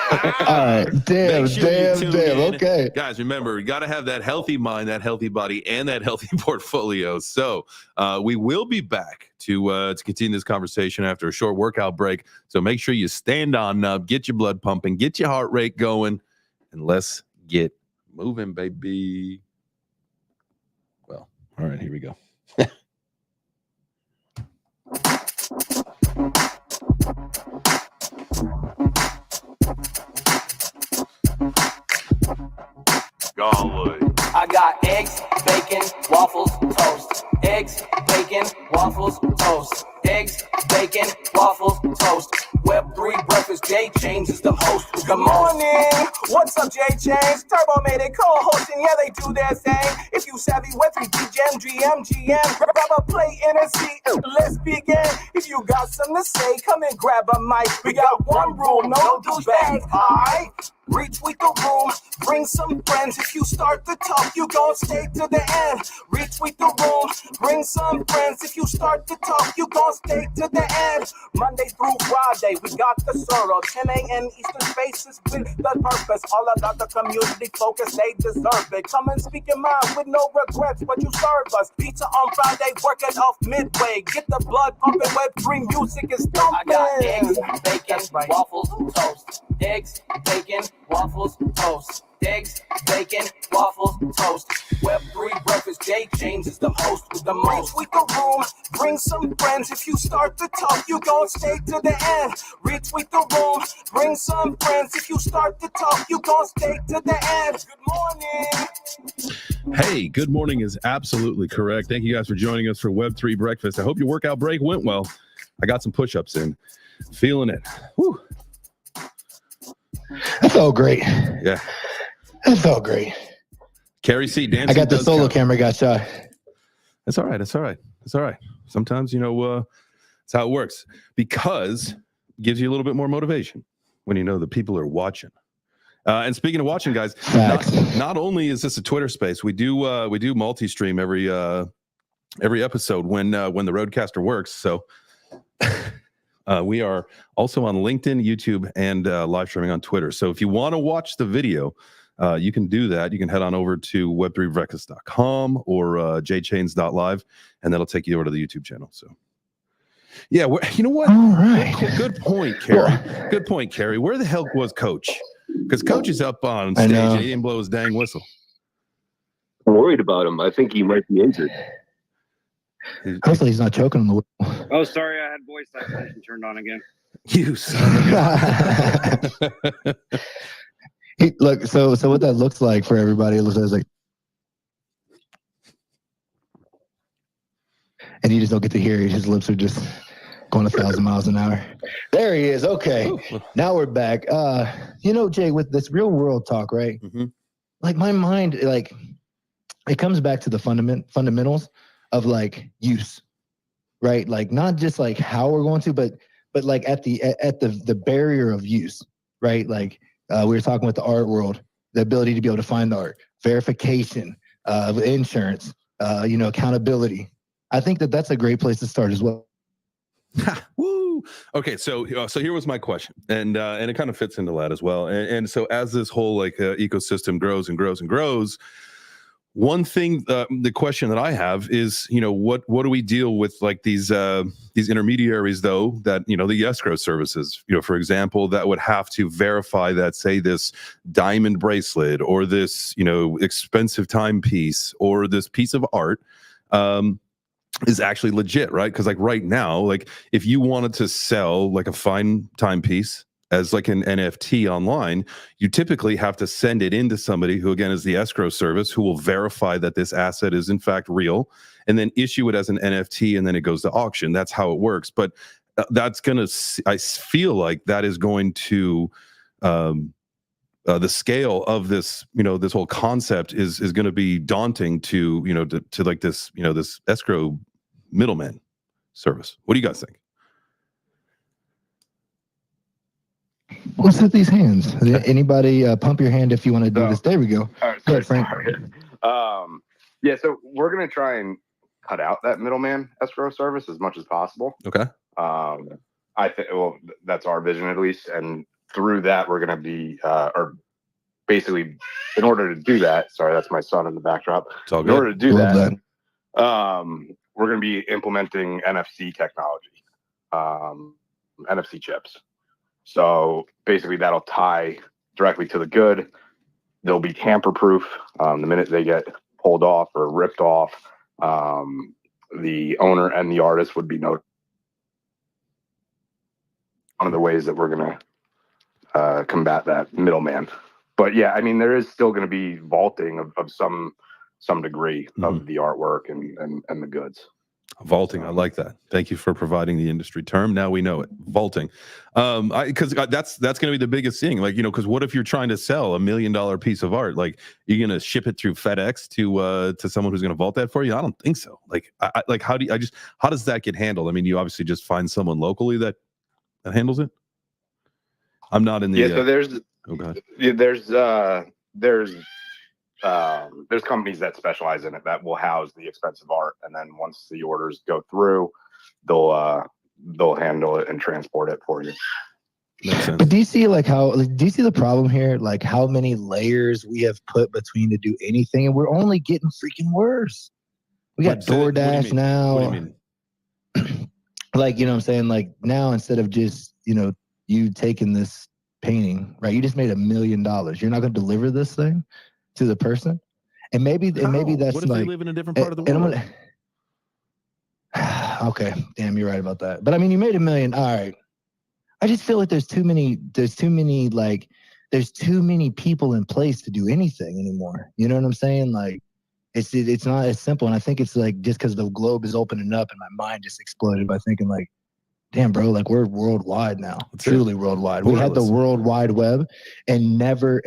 [SPEAKER 6] right. Damn. Okay.
[SPEAKER 4] Guys, remember, you got to have that healthy mind, that healthy body, and that healthy portfolio. So we will be back to continue this conversation after a short workout break. So make sure you stand on up, get your blood pumping, get your heart rate going, and let's get moving, baby. Well, all right, here we go.
[SPEAKER 1] I got eggs, bacon, waffles, toast. Eggs, bacon, waffles, toast. Eggs, bacon, waffles, toast. Web3 Breakfast, JChains is the host. Good morning. What's up, JChains? Turbo made it co-hosting. Yeah, they do their thing. If you savvy Web3 GM, grab a plate and a seat. Let's begin. If you got something to say, come and grab a mic. We got one rule, no douchebags. Alright. Retweet the room, bring some friends. If you start to talk, you gon' stay to the end. Retweet the room, bring some friends. If you start to talk, you gon' stay to the end. Monday through Friday, we got the Sorrow. 10 a.m. Eastern Spaces with the purpose. All about the community focus, they deserve it. Come and speak your mind with no regrets, but you serve us. Pizza on Friday, work it off midway. Get the blood pumping, Web3 music is thumping. I got eggs, bacon, waffles, toast. Eggs, bacon, waffles, toast. Eggs, bacon, waffles, toast. Web3 Breakfast, JChains is the host with the most. Retweet the room, bring some friends. If you start to talk, you gon' stay to the end. Retweet the room, bring some friends. If you start to talk, you gon' stay to the end. Good morning.
[SPEAKER 4] Hey, good morning is absolutely correct. Thank you guys for joining us for Web3 Breakfast. I hope your workout break went well. I got some push-ups in. Feeling it. Woo.
[SPEAKER 6] That felt great.
[SPEAKER 4] Yeah.
[SPEAKER 6] That felt great.
[SPEAKER 4] Carrie C. dancing.
[SPEAKER 6] I got the solo camera got shot.
[SPEAKER 4] That's all right. That's all right. That's all right. Sometimes, that's how it works. Because it gives you a little bit more motivation when you know the people are watching. And speaking of watching, guys, not only is this a Twitter space, we do multi-stream every episode when the Roadcaster works. So we are also on LinkedIn, YouTube, and live streaming on Twitter. So if you want to watch the video, you can do that. You can head on over to web3breakfast.com or jchains.live, and that'll take you over to the YouTube channel. So, yeah, you know what?
[SPEAKER 6] All right.
[SPEAKER 4] Good point, Carrie. Good point, Carrie. Where the hell was Coach? Because Coach is up on stage and he didn't blow his dang whistle.
[SPEAKER 10] I'm worried about him. I think he might be injured.
[SPEAKER 6] Hopefully he's not choking on the whistle.
[SPEAKER 15] Oh, sorry, I had voice isolation turned on again.
[SPEAKER 4] You son of a
[SPEAKER 6] Look, so what that looks like for everybody, it looks like, and you just don't get to hear it. His lips are just going 1,000 miles an hour. There he is. Okay, now we're back. Jay, with this real world talk, right?
[SPEAKER 4] Mm-hmm.
[SPEAKER 6] Like my mind, like it comes back to the fundamentals of like use, right? Like not just like how we're going to, but like at the barrier of use, right? Like. We were talking with the art world, the ability to be able to find the art, verification, insurance, accountability. I think that's a great place to start as well.
[SPEAKER 4] Woo! Okay, so here was my question, and it kind of fits into that as well. And so as this whole ecosystem grows and grows and grows, one thing, the question that I have is, what do we deal with like these intermediaries though, that, the escrow services, for example, that would have to verify that, say, this diamond bracelet or this, expensive timepiece or this piece of art, is actually legit, right? Because like right now, like if you wanted to sell like a fine timepiece as like an NFT online, you typically have to send it into somebody who, again, is the escrow service, who will verify that this asset is in fact real, and then issue it as an NFT, and then it goes to auction. That's how it works. But that's gonna, I feel like that is going to, the scale of this, this whole concept is going to be daunting to, to like this, this escrow middleman service. What do you guys think?
[SPEAKER 6] What's with these hands? Anybody pump your hand if you want to do this? There we go.
[SPEAKER 14] All right,
[SPEAKER 6] Go ahead, Frank.
[SPEAKER 14] Yeah, so we're gonna try and cut out that middleman escrow service as much as possible.
[SPEAKER 4] Okay.
[SPEAKER 14] I think, well, that's our vision at least, and through that we're gonna be, or basically, in order to do that. Sorry, that's my son in the backdrop.
[SPEAKER 4] It's all good.
[SPEAKER 14] In order to do
[SPEAKER 6] Love
[SPEAKER 14] that, we're gonna be implementing NFC technology, NFC chips. So basically that'll tie directly to the good. They'll be tamper-proof. The minute they get pulled off or ripped off, the owner and the artist would be notified. One of the ways that we're going to combat that middleman. But yeah, I mean, there is still going to be vaulting of some degree of the artwork and the goods.
[SPEAKER 4] Vaulting, I like that. Thank you for providing the industry term. Now we know it. Vaulting, because that's going to be the biggest thing. Like, because what if you're trying to sell $1 million piece of art? Like, you're going to ship it through FedEx to someone who's going to vault that for you? I don't think so. Like, how does that get handled? I mean, you obviously just find someone locally that handles it. I'm not in the.
[SPEAKER 14] Yeah, so there's.
[SPEAKER 4] Oh God.
[SPEAKER 14] Yeah, there's companies that specialize in it that will house the expensive art, and then once the orders go through, they'll handle it and transport it for you.
[SPEAKER 4] Makes sense.
[SPEAKER 6] But do you see do you see the problem here? Like how many layers we have put between to do anything, and we're only getting freaking worse. We got DoorDash now.
[SPEAKER 4] What do you mean?
[SPEAKER 6] Like, what I'm saying? Like now, instead of just, you taking this painting, right? You just made $1 million. You're not going to deliver this thing to the person, and maybe that's
[SPEAKER 4] what if
[SPEAKER 6] like
[SPEAKER 4] they live in a different part of the world?
[SPEAKER 6] Okay, damn, you're right about that. But I mean, you made $1 million. All right. I just feel like there's too many people in place to do anything anymore. You know what I'm saying? Like, it's not as simple. And I think it's like just because the globe is opening up, and my mind just exploded by thinking like, damn, bro, like we're worldwide now. Truly worldwide. We had the World Wide Web, and never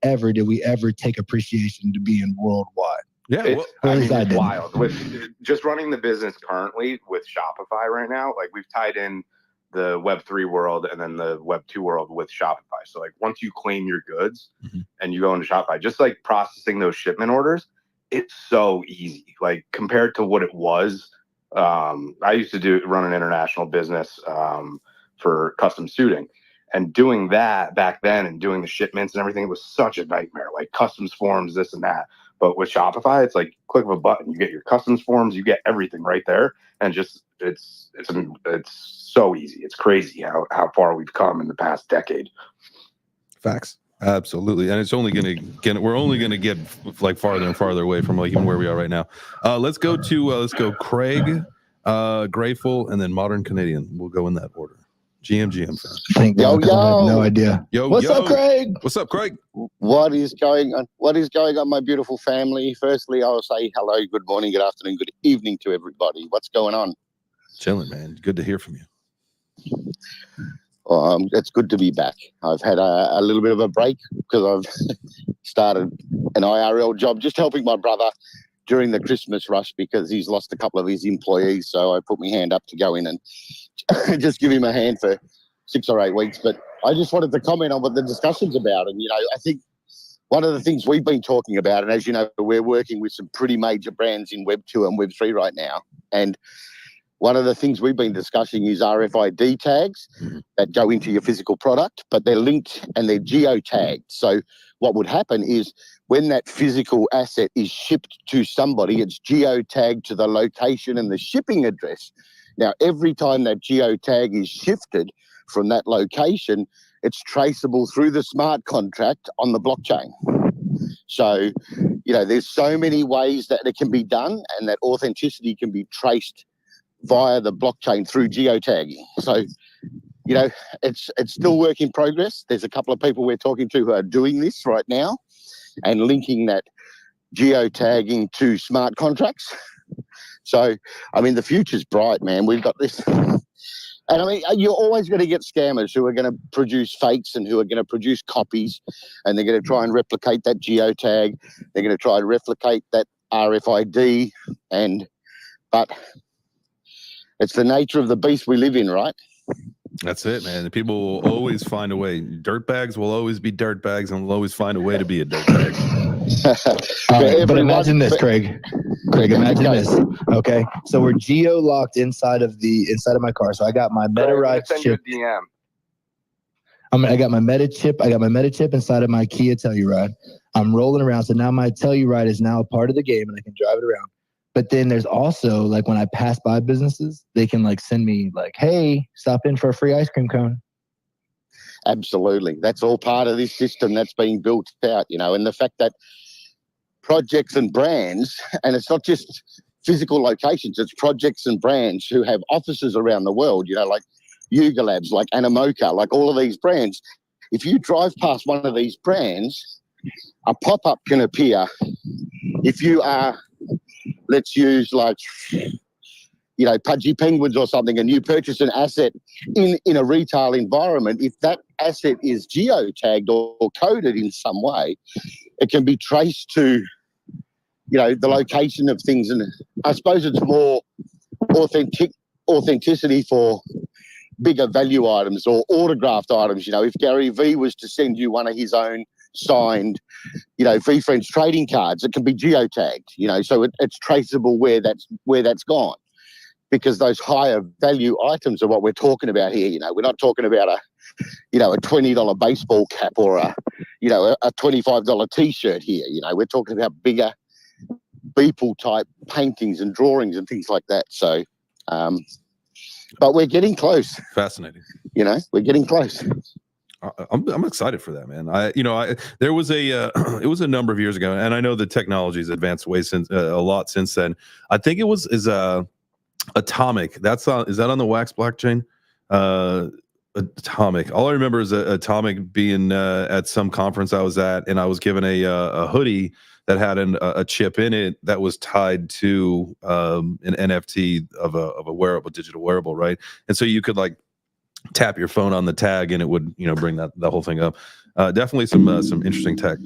[SPEAKER 6] ever did we ever take appreciation to being worldwide.
[SPEAKER 4] Yeah,
[SPEAKER 14] it's wild. With just running the business currently with Shopify right now, like we've tied in the Web3 world and then the Web2 world with Shopify. So like once you claim your goods and you go into Shopify, just like processing those shipment orders, it's so easy. Like compared to what it was. I used to run an international business for custom suiting, and doing that back then and doing the shipments and everything, it was such a nightmare, like customs forms, this and that. But with Shopify, it's like click of a button, you get your customs forms, you get everything right there, and just it's so easy. It's crazy how far we've come in the past decade.
[SPEAKER 4] Facts. Absolutely. And it's only going to get like farther and farther away from like even where we are right now. Let's go Craig, Grateful, and then Modern Canadian. We'll go in that order. GM fan.
[SPEAKER 6] Thank God, I have no idea.
[SPEAKER 16] What's up, Craig?
[SPEAKER 4] What's up, Craig?
[SPEAKER 16] What is going on? What is going on, my beautiful family? Firstly, I'll say hello, good morning, good afternoon, good evening to everybody. What's going on?
[SPEAKER 4] Chilling, man. Good to hear from you.
[SPEAKER 16] It's good to be back. I've had a little bit of a break because I've started an IRL job, just helping my brother during the Christmas rush because he's lost a couple of his employees. So I put my hand up to go in and just give him a hand for 6 or 8 weeks. But I just wanted to comment on what the discussion's about. And, I think one of the things we've been talking about, and as you know, we're working with some pretty major brands in Web 2 and Web 3 right now. And one of the things we've been discussing is RFID tags that go into your physical product, but they're linked and they're geo-tagged. So what would happen is when that physical asset is shipped to somebody, it's geo-tagged to the location and the shipping address. Now, every time that geo-tag is shifted from that location, it's traceable through the smart contract on the blockchain. So, there's so many ways that it can be done, and that authenticity can be traced via the blockchain through geotagging. So, it's still work in progress. There's a couple of people we're talking to who are doing this right now and linking that geotagging to smart contracts. So, the future's bright, man. We've got this. And you're always going to get scammers who are going to produce fakes and who are going to produce copies, and they're going to try and replicate that geotag. They're going to try and replicate that RFID, but it's the nature of the beast we live in, right?
[SPEAKER 4] That's it, man. People will always find a way. Dirtbags will always be dirtbags, and will always find a way to be a dirtbag.
[SPEAKER 6] But imagine this, Craig. Imagine this. Okay, so we're geo locked inside of my car. So I got my MetaRide chip.
[SPEAKER 14] DM.
[SPEAKER 6] I got my Meta chip. I got my Meta chip inside of my Kia Telluride. I'm rolling around. So now my Telluride is now a part of the game, and I can drive it around. But then there's also, like, when I pass by businesses, they can send me hey, stop in for a free ice cream cone.
[SPEAKER 16] Absolutely. That's all part of this system that's being built out, and the fact that projects and brands, and it's not just physical locations, it's projects and brands who have offices around the world, like Yuga Labs, like Animoca, like all of these brands. If you drive past one of these brands, a pop-up can appear. If you are, let's use Pudgy Penguins or something, and you purchase an asset in a retail environment, if that asset is geotagged or coded in some way, it can be traced to, the location of things. And I suppose it's more authenticity for bigger value items or autographed items. If Gary V was to send you one of his own signed, V Friends trading cards, it can be geotagged, so it's traceable where that's gone. Because those higher value items are what we're talking about here. We're not talking about a $20 baseball cap or a $25 T-shirt here. We're talking about bigger Beeple type paintings and drawings and things like that. So, but we're getting close.
[SPEAKER 4] Fascinating.
[SPEAKER 16] We're getting close.
[SPEAKER 4] I'm excited for that, man. There was it was a number of years ago, and I know the technology's advanced a lot since then. I think it was Atomic. Is that on the Wax blockchain? Atomic. All I remember is Atomic being at some conference I was at, and I was given a hoodie that had a chip in it that was tied to an NFT of a wearable, digital wearable, right? And so you could tap your phone on the tag, and it would bring that whole thing up. Definitely some interesting tech.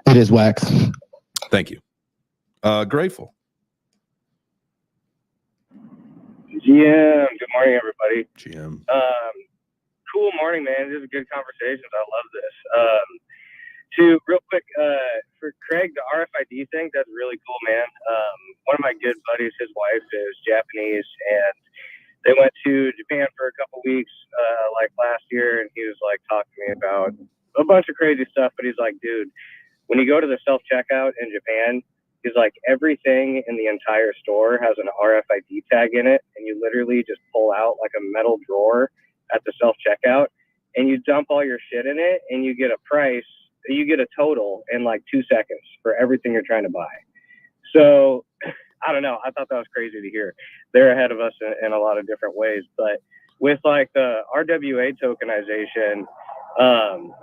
[SPEAKER 6] It is Wax.
[SPEAKER 4] Thank you. Grateful.
[SPEAKER 17] GM, good morning, everybody.
[SPEAKER 4] GM.
[SPEAKER 17] Cool morning, man. This is good conversations. I love this. Real quick, for Craig, the RFID thing, that's really cool, man. One of my good buddies, his wife is Japanese, and they went to Japan for a couple weeks, last year, and he was talking to me about a bunch of crazy stuff, but he's like, dude, when you go to the self-checkout in Japan, he's like, everything in the entire store has an RFID tag in it, and you literally just pull out a metal drawer at the self-checkout, and you dump all your shit in it, and you get a total in 2 seconds for everything you're trying to buy. So, I don't know. I thought that was crazy to hear. They're ahead of us in a lot of different ways, but with the RWA tokenization,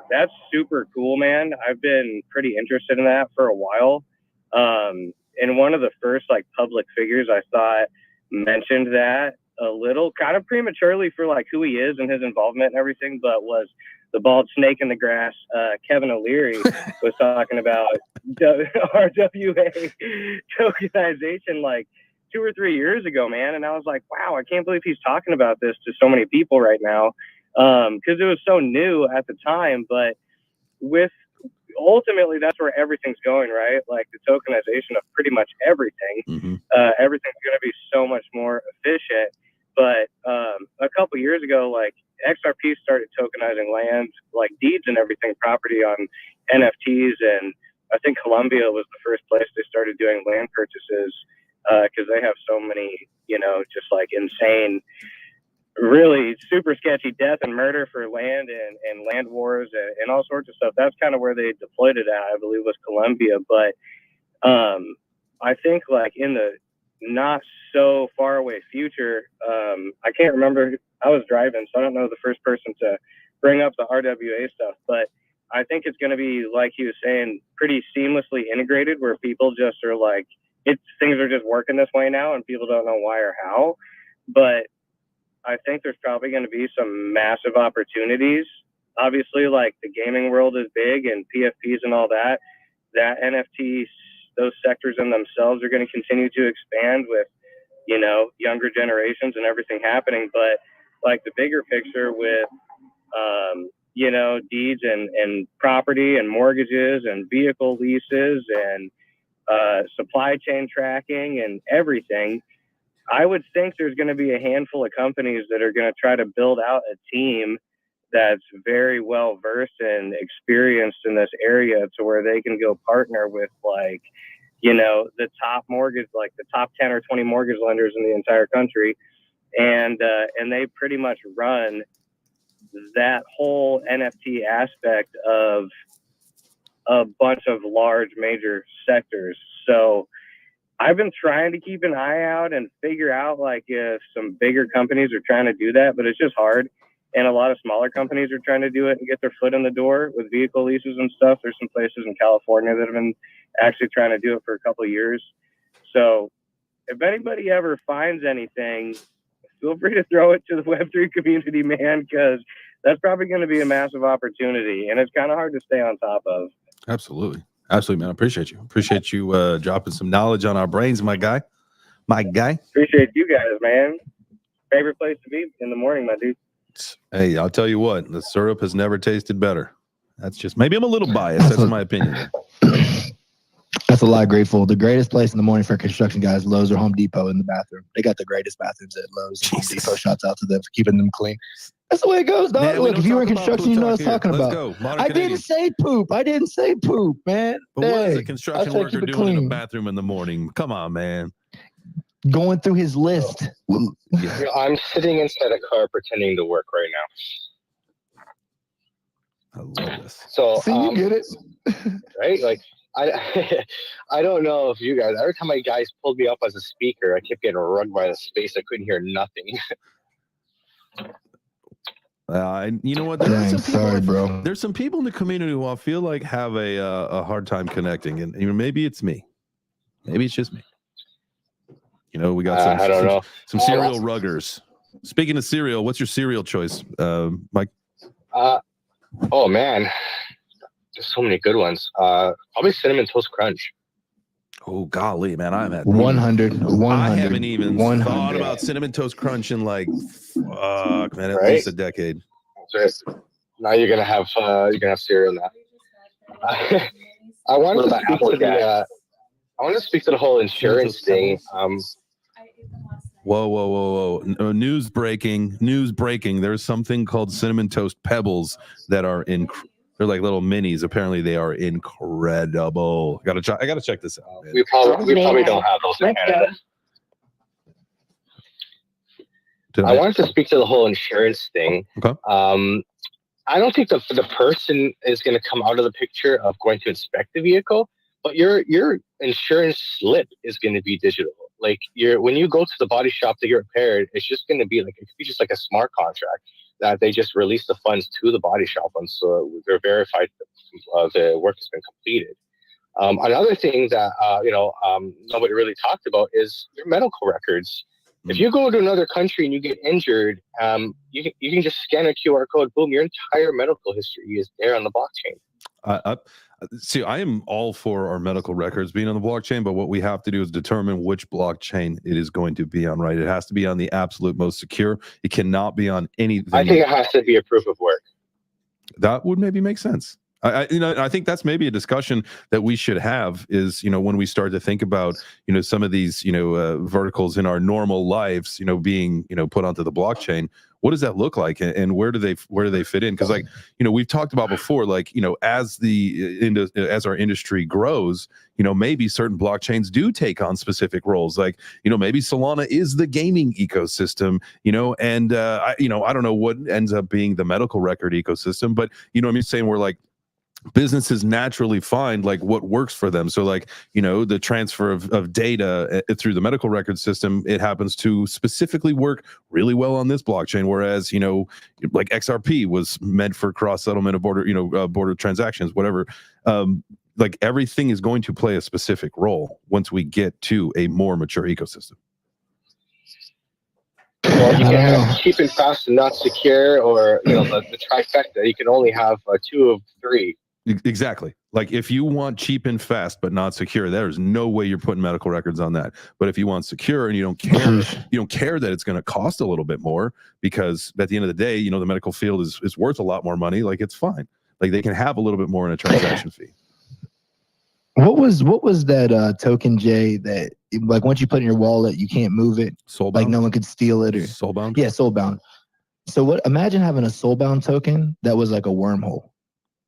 [SPEAKER 17] that's super cool, man. I've been pretty interested in that for a while. And one of the first public figures I thought mentioned that a little kind of prematurely for who he is and his involvement and everything, but was the bald snake in the grass. Kevin O'Leary was talking about RWA tokenization 2 or 3 years ago, man. And I was like, wow, I can't believe he's talking about this to so many people right now. Cause it was so new at the time, but ultimately that's where everything's going, right? The tokenization of pretty much everything.
[SPEAKER 4] Mm-hmm.
[SPEAKER 17] Everything's going to be so much more efficient. But a couple years ago, XRP started tokenizing land, deeds and everything, property on NFTs, and I think Colombia was the first place they started doing land purchases because they have so many, just insane really super sketchy death and murder for land and land wars and all sorts of stuff. That's kind of where they deployed it at, I believe, was Colombia. But I think like in the not so far away future, I can't remember. I was driving, so I don't know the first person to bring up the RWA stuff, but I think it's going to be, like he was saying, pretty seamlessly integrated, where people just are like, things are just working this way now and people don't know why or how. But I think there's probably going to be some massive opportunities. Obviously, like the gaming world is big and PFPs and all that. That NFTs, those sectors in themselves are going to continue to expand with, you know, younger generations and everything happening. But like the bigger picture with, you know, deeds and property and mortgages and vehicle leases and supply chain tracking and everything, I would think there's going to be a handful of companies that are going to try to build out a team that's very well versed and experienced in this area, to where they can go partner with, like, you know, the top mortgage, like the top 10 or 20 mortgage lenders in the entire country. And they pretty much run that whole NFT aspect of a bunch of large major sectors. So I've been trying to keep an eye out and figure out like if some bigger companies are trying to do that, but it's just hard. And a lot of smaller companies are trying to do it and get their foot in the door with vehicle leases and stuff. There's some places in California that have been actually trying to do it for a couple of years. So if anybody ever finds anything, feel free to throw it to the Web3 community, man, because that's probably going to be a massive opportunity, and it's kind of hard to stay on top of.
[SPEAKER 4] Absolutely. Absolutely, man. I appreciate you. Appreciate you dropping some knowledge on our brains, my guy. My guy.
[SPEAKER 17] Appreciate you guys, man. Favorite place to be in the morning, my dude.
[SPEAKER 4] Hey, I'll tell you what, the syrup has never tasted better. That's just, maybe I'm a little biased. That's my opinion.
[SPEAKER 6] That's a lot grateful. The greatest place in the morning for construction guys, Lowe's or Home Depot in the bathroom. They got the greatest bathrooms at Lowe's and Home Depot. Shouts out to them for keeping them clean. That's the way it goes, dog. Look, if you were in construction, you know what I'm talking about. I didn't say poop. I didn't say poop, man.
[SPEAKER 4] But what is a construction worker doing in the bathroom in the morning? Come on, man.
[SPEAKER 6] Going through his list.
[SPEAKER 18] Yeah. You know, I'm sitting inside a car pretending to work right
[SPEAKER 4] now. I love this.
[SPEAKER 18] So
[SPEAKER 6] you get it.
[SPEAKER 18] Right? Like I don't know if you guys, every time my guys pulled me up as a speaker, I kept getting rugged by the space. I couldn't hear nothing.
[SPEAKER 4] You know what? There's some people in the community who I feel like have a hard time connecting, and you know, maybe it's me. Maybe it's just me. You know, we got some cereal ruggers. Speaking of cereal, what's your cereal choice, Mike?
[SPEAKER 18] Oh man, there's so many good ones. Probably Cinnamon Toast Crunch.
[SPEAKER 4] Oh golly, man, I'm at
[SPEAKER 6] 100.
[SPEAKER 4] I haven't even thought about Cinnamon Toast Crunch in like, fuck, man, at least a decade.
[SPEAKER 18] Now you're gonna have cereal now. I wanted to speak to the whole insurance thing.
[SPEAKER 4] Whoa. News breaking. There's something called Cinnamon Toast Pebbles that are they're like little minis. Apparently they are incredible. I gotta check this out, man.
[SPEAKER 18] We probably don't have those in Canada. I wanted to speak to the whole insurance thing.
[SPEAKER 4] Okay.
[SPEAKER 18] I don't think the person is going to come out of the picture of going to inspect the vehicle, but your insurance slip is going to be digital. Like when you go to the body shop to get repaired, it's just going to be like, it could be just like a smart contract that they just release the funds to the body shop, and so they're verified the work has been completed. Another thing that nobody really talked about is your medical records. If you go to another country and you get injured, you can just scan a QR code, boom, your entire medical history is there on the blockchain.
[SPEAKER 4] See, I am all for our medical records being on the blockchain, but what we have to do is determine which blockchain it is going to be on, right? It has to be on the absolute most secure. It cannot be on anything.
[SPEAKER 18] I think it has to be a proof of work.
[SPEAKER 4] That would maybe make sense. I think that's maybe a discussion that we should have is, when we start to think about, some of these, verticals in our normal lives, being, put onto the blockchain. What does that look like, and where do they fit in? Because we've talked about before, as our industry grows, maybe certain blockchains do take on specific roles. Maybe Solana is the gaming ecosystem, and I don't know what ends up being the medical record ecosystem, but saying we're businesses naturally find what works for them. So the transfer of data through the medical record system, it happens to specifically work really well on this blockchain. Whereas, XRP was meant for cross settlement of border transactions, whatever. Everything is going to play a specific role once we get to a more mature ecosystem.
[SPEAKER 18] Well, you can have cheap and fast and not secure, or the trifecta. You can only have 2 of 3.
[SPEAKER 4] Exactly. If you want cheap and fast but not secure, there's no way you're putting medical records on that. But if you want secure and you don't care that it's going to cost a little bit more, because at the end of the day, the medical field is worth a lot more money. It's fine. They can have a little bit more in a transaction fee.
[SPEAKER 6] What was that token, Jay, that once you put in your wallet, you can't move it?
[SPEAKER 4] Soulbound?
[SPEAKER 6] No one could steal it, or
[SPEAKER 4] Soulbound?
[SPEAKER 6] Yeah, Soulbound. So imagine having a Soulbound token that was like a wormhole.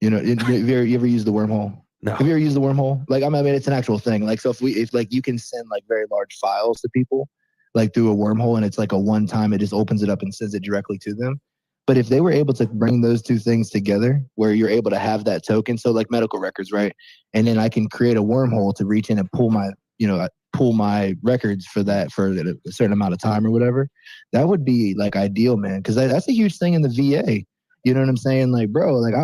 [SPEAKER 6] You ever used the wormhole?
[SPEAKER 4] No.
[SPEAKER 6] Have you ever used the wormhole? It's an actual thing. So if you can send very large files to people, through a wormhole, and it's a one time, it just opens it up and sends it directly to them. But if they were able to bring those two things together, where you're able to have that token, so medical records, right? And then I can create a wormhole to reach in and pull my records for that for a certain amount of time or whatever. That would be ideal, man, because that's a huge thing in the VA. You know what I'm saying?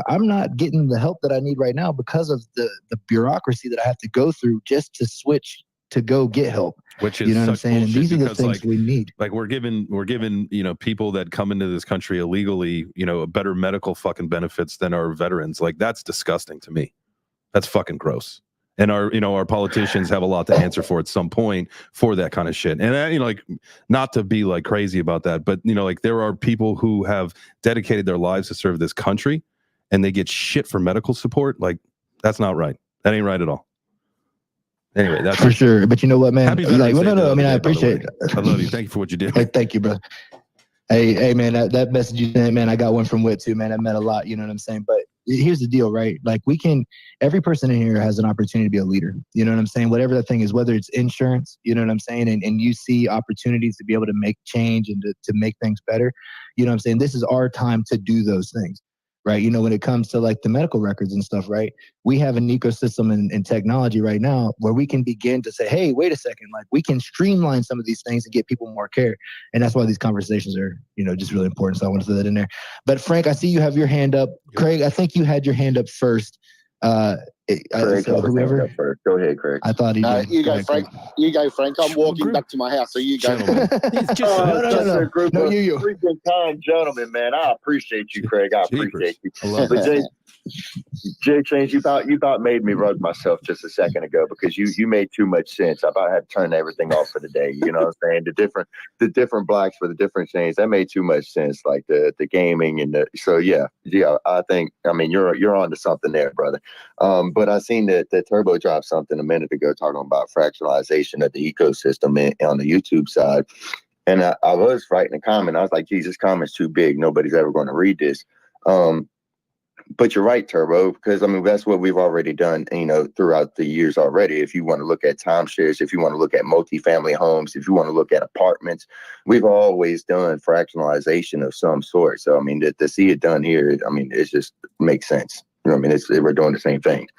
[SPEAKER 6] I'm not getting the help that I need right now because of the bureaucracy that I have to go through just to switch to go get help.
[SPEAKER 4] Which is,
[SPEAKER 6] what I'm saying? And these are the things we need.
[SPEAKER 4] We're giving people that come into this country illegally, better medical fucking benefits than our veterans. That's disgusting to me. That's fucking gross. And our politicians have a lot to answer for at some point for that kind of shit. And not to be crazy about that, but there are people who have dedicated their lives to serve this country, and they get shit for medical support. That's not right. That ain't right at all. Anyway, that's
[SPEAKER 6] for sure. But you know what, man?
[SPEAKER 4] Happy Veterans Day,
[SPEAKER 6] I appreciate it.
[SPEAKER 4] I love you. Thank you for what you do.
[SPEAKER 6] Hey, thank you, bro. Hey, man, that message you sent, man, I got one from Wit too, man. That meant a lot. You know what I'm saying? But here's the deal, right? Every person in here has an opportunity to be a leader. You know what I'm saying? Whatever that thing is, whether it's insurance, you know what I'm saying? And you see opportunities to be able to make change and to make things better. You know what I'm saying? This is our time to do those things, right? When it comes to the medical records and stuff, right? We have an ecosystem in technology right now where we can begin to say, hey, wait a second, we can streamline some of these things and get people more care. And that's why these conversations are, just really important. So I want to throw that in there. But Frank, I see you have your hand up. Craig, I think you had your hand up first.
[SPEAKER 11] Craig,
[SPEAKER 6] whoever.
[SPEAKER 11] First. Go ahead, Craig.
[SPEAKER 6] I thought he did.
[SPEAKER 16] You go, Frank. You go, Frank. I'm walking back to my house, so you go.
[SPEAKER 8] No. Group of freaking kind gentlemen, man. I appreciate you, Craig. I appreciate you.
[SPEAKER 4] I love that.
[SPEAKER 8] JChains, you about made me rug myself just a second ago, because you made too much sense. I about had to turn everything off for the day. You know what I'm saying? The different blocks for the different chains, that made too much sense. The gaming and yeah. I think you're on to something there, brother. But I seen that Turbo dropped something a minute ago talking about fractionalization of the ecosystem on the YouTube side. And I was writing a comment. I was like, geez, this comment's too big. Nobody's ever going to read this. But you're right, Turbo, because that's what we've already done, throughout the years already. If you want to look at timeshares, if you want to look at multifamily homes, if you want to look at apartments, we've always done fractionalization of some sort. So, to see it done here, it just makes sense. We're doing the same thing.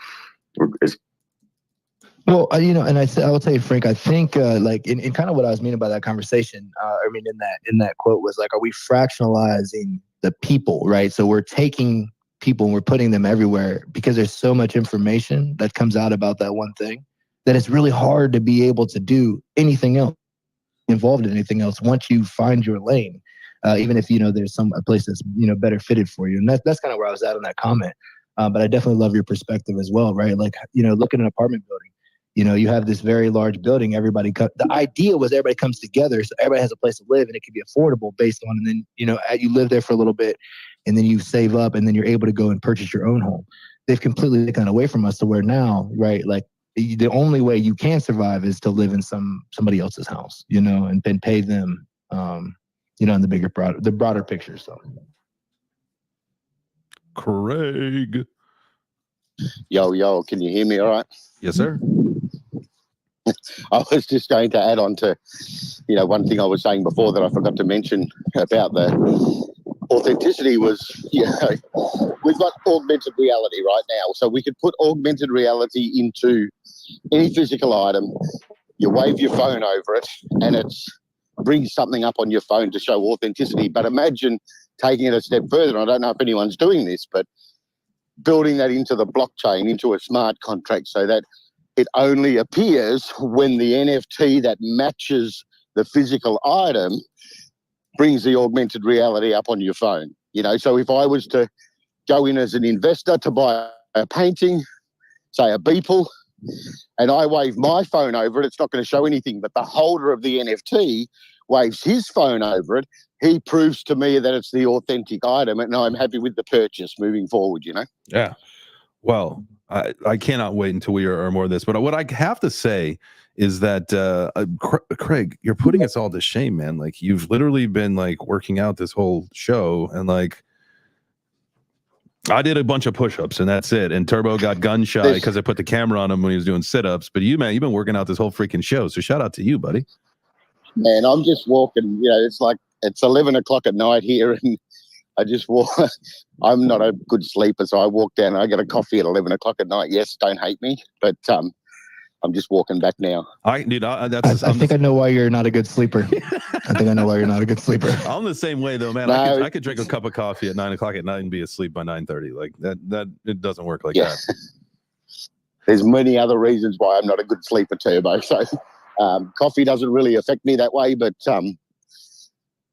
[SPEAKER 6] Well, and I will tell you, Frank, I think in kind of what I was meaning by that conversation, in that quote was are we fractionalizing the people, right? So we're taking people and we're putting them everywhere because there's so much information that comes out about that one thing that it's really hard to be able to do anything else, involved in anything else once you find your lane, even if there's a place that's better fitted for you. And that's kind of where I was at on that comment. But I definitely love your perspective as well, right? Look at an apartment building. You have this very large building. The idea was everybody comes together, so everybody has a place to live, and it can be affordable based on. And then you live there for a little bit, and then you save up, and then you're able to go and purchase your own home. they've completely taken away from us to where now, right? Like the only way you can survive is to live in somebody else's house, you know, and then pay them, you know, in the broader picture. So,
[SPEAKER 4] Craig.
[SPEAKER 16] Yo, can you hear me all right?
[SPEAKER 4] Yes, sir.
[SPEAKER 16] I was just going to add on to, you know, one thing I was saying before that I forgot to mention about the authenticity was, you know, we've got augmented reality right now. So we could put augmented reality into any physical item. You wave your phone over it and it brings something up on your phone to show authenticity. But imagine taking it a step further. I don't know if anyone's doing this, but building that into the blockchain, into a smart contract so that it only appears when the NFT that matches the physical item brings the augmented reality up on your phone. You know, so if I was to go in as an investor to buy a painting, say a Beeple, and I wave my phone over it, it's not going to show anything. But the holder of the NFT waves his phone over it. He proves to me that it's the authentic item, and I'm happy with the purchase moving forward, you know?
[SPEAKER 4] Yeah. Well, I cannot wait until we are more of this. But what I have to say is that, Craig, you're putting us all to shame, man. Like, you've literally been, like, working out this whole show, and, like, I did a bunch of push-ups, and that's it. And Turbo got gun shy because I put the camera on him when he was doing sit-ups. But you, man, you've been working out this whole freaking show. So shout out to you, buddy.
[SPEAKER 16] Man, I'm just walking, you know, it's like it's 11 o'clock at night here, and I just walk. I'm not a good sleeper, so I walk down and I get a coffee at 11 o'clock at night. Yes, don't hate me, but I'm just walking back now.
[SPEAKER 6] I think I know why you're not a good sleeper. I think I know why you're not a good sleeper.
[SPEAKER 4] I'm the same way though, man.
[SPEAKER 16] No.
[SPEAKER 4] I could drink a cup of coffee at 9 o'clock at night and be asleep by 9:30. Like that it doesn't work like that.
[SPEAKER 16] There's many other reasons why I'm not a good sleeper, Turbo. So coffee doesn't really affect me that way, but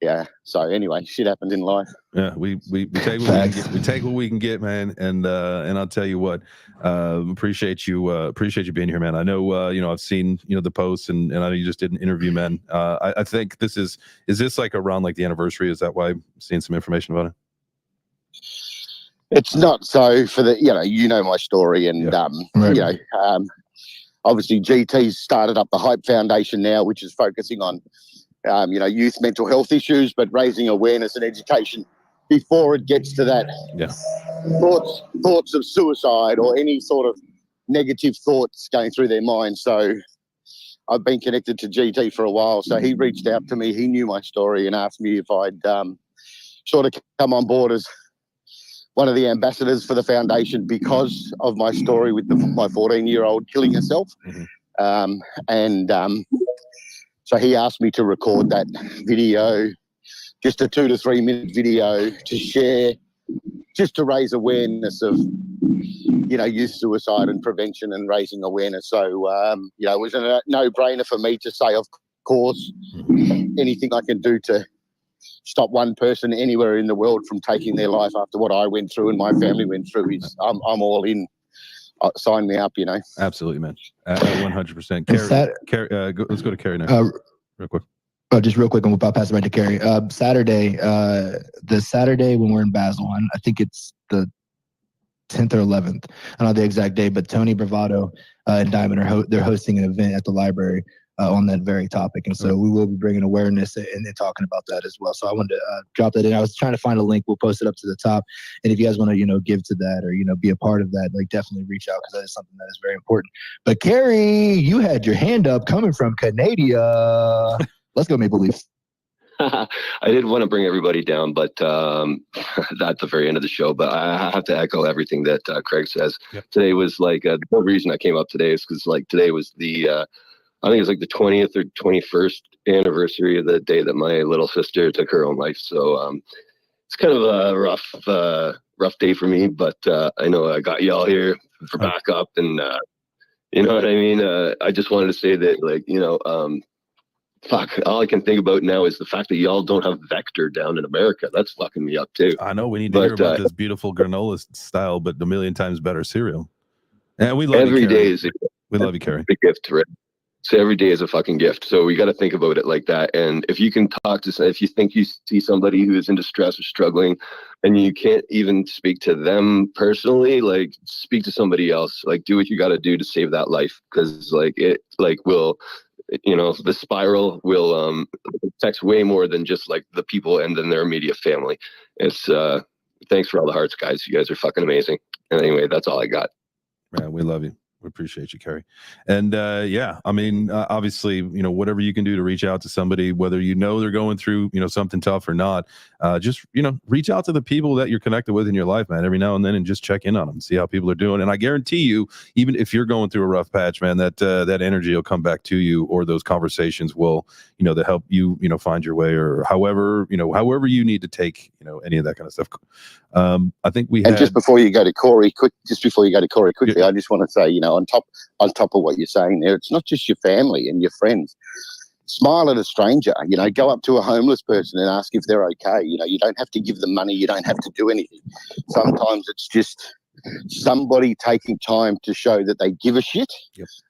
[SPEAKER 16] yeah. So anyway, shit happens in life.
[SPEAKER 4] Yeah, we take what we can get. We take what we can get, man. And I'll tell you what, appreciate you being here, man. I know you know, I've seen, you know, the posts, and I know you just did an interview, man. I think this is this like around like the anniversary? Is that why I'm seeing some information about it?
[SPEAKER 16] It's not. So for the, you know my story, and
[SPEAKER 6] Right.
[SPEAKER 16] Obviously GT's started up the Hype Foundation now, which is focusing on youth mental health issues, but raising awareness and education before it gets to that thoughts of suicide or any sort of negative thoughts going through their mind. So I've been connected to GT for a while. So he reached out to me. He knew my story and asked me if I'd sort of come on board as one of the ambassadors for the foundation because of my story with my 14-year-old killing herself. So he asked me to record that video, just a 2 to 3 minute video to share, just to raise awareness of, youth suicide and prevention and raising awareness. So, it was a no-brainer for me to say, of course, anything I can do to stop one person anywhere in the world from taking their life after what I went through and my family went through is I'm all in. Sign me up,
[SPEAKER 4] Absolutely, man. 100%. Carrie, let's go to Carrie next. Real quick.
[SPEAKER 6] Just real quick, and we'll pass it right to Carrie. Saturday, the Saturday when we're in Basel, I think it's the 10th or 11th. I don't know the exact day, but Tony Bravado and Diamond they're hosting an event at the library on that very topic, and so we will be bringing awareness and talking about that as well. So I wanted to drop that in. I was trying to find a link. We'll post it up to the top, and if you guys want to give to that or be a part of that, like definitely reach out because that is something that is very important. But Carrie, you had your hand up coming from Canada. Let's go Maple Leafs.
[SPEAKER 10] I didn't want to bring everybody down, but at the very end of the show. But I have to echo everything that Craig says. Yep. Today was like the whole reason I came up today is because like today was the I think it's like the 20th or 21st anniversary of the day that my little sister took her own life. So it's kind of a rough day for me, but I know I got y'all here for backup, and you know what I mean. I just wanted to say that, fuck, all I can think about now is the fact that y'all don't have Vector down in America. That's fucking me up too.
[SPEAKER 4] I know we need to hear about this beautiful granola style, but a million times better cereal. And we love
[SPEAKER 10] every
[SPEAKER 4] you,
[SPEAKER 10] day is
[SPEAKER 4] we love you, Carrie.
[SPEAKER 10] Big gift to Rick. So every day is a fucking gift. So we got to think about it like that. And if you can talk to, if you think you see somebody who is in distress or struggling, and you can't even speak to them personally, like speak to somebody else. Like do what you got to do to save that life, because like it will, you know, the spiral will affects way more than just like the people and then their immediate family. It's thanks for all the hearts, guys. You guys are fucking amazing. And anyway, that's all I got.
[SPEAKER 4] Man, we love you. We appreciate you, Kerry. And yeah, I mean, obviously, you know, whatever you can do to reach out to somebody, whether you know they're going through, you know, something tough or not, just, you know, reach out to the people that you're connected with in your life, man, every now and then, and just check in on them, see how people are doing. And I guarantee you, even if you're going through a rough patch, man, that that energy will come back to you, or those conversations will, you know, to help you, you know, find your way, or however, you know, however you need to take, you know, any of that kind of stuff. I think we
[SPEAKER 16] and
[SPEAKER 4] had,
[SPEAKER 16] just before you go to Corey, quickly, I just want to say, you know, on top of what you're saying there, it's not just your family and your friends. Smile at a stranger, you know, go up to a homeless person and ask if they're okay. You know, you don't have to give them money. You don't have to do anything. Sometimes it's just somebody taking time to show that they give a shit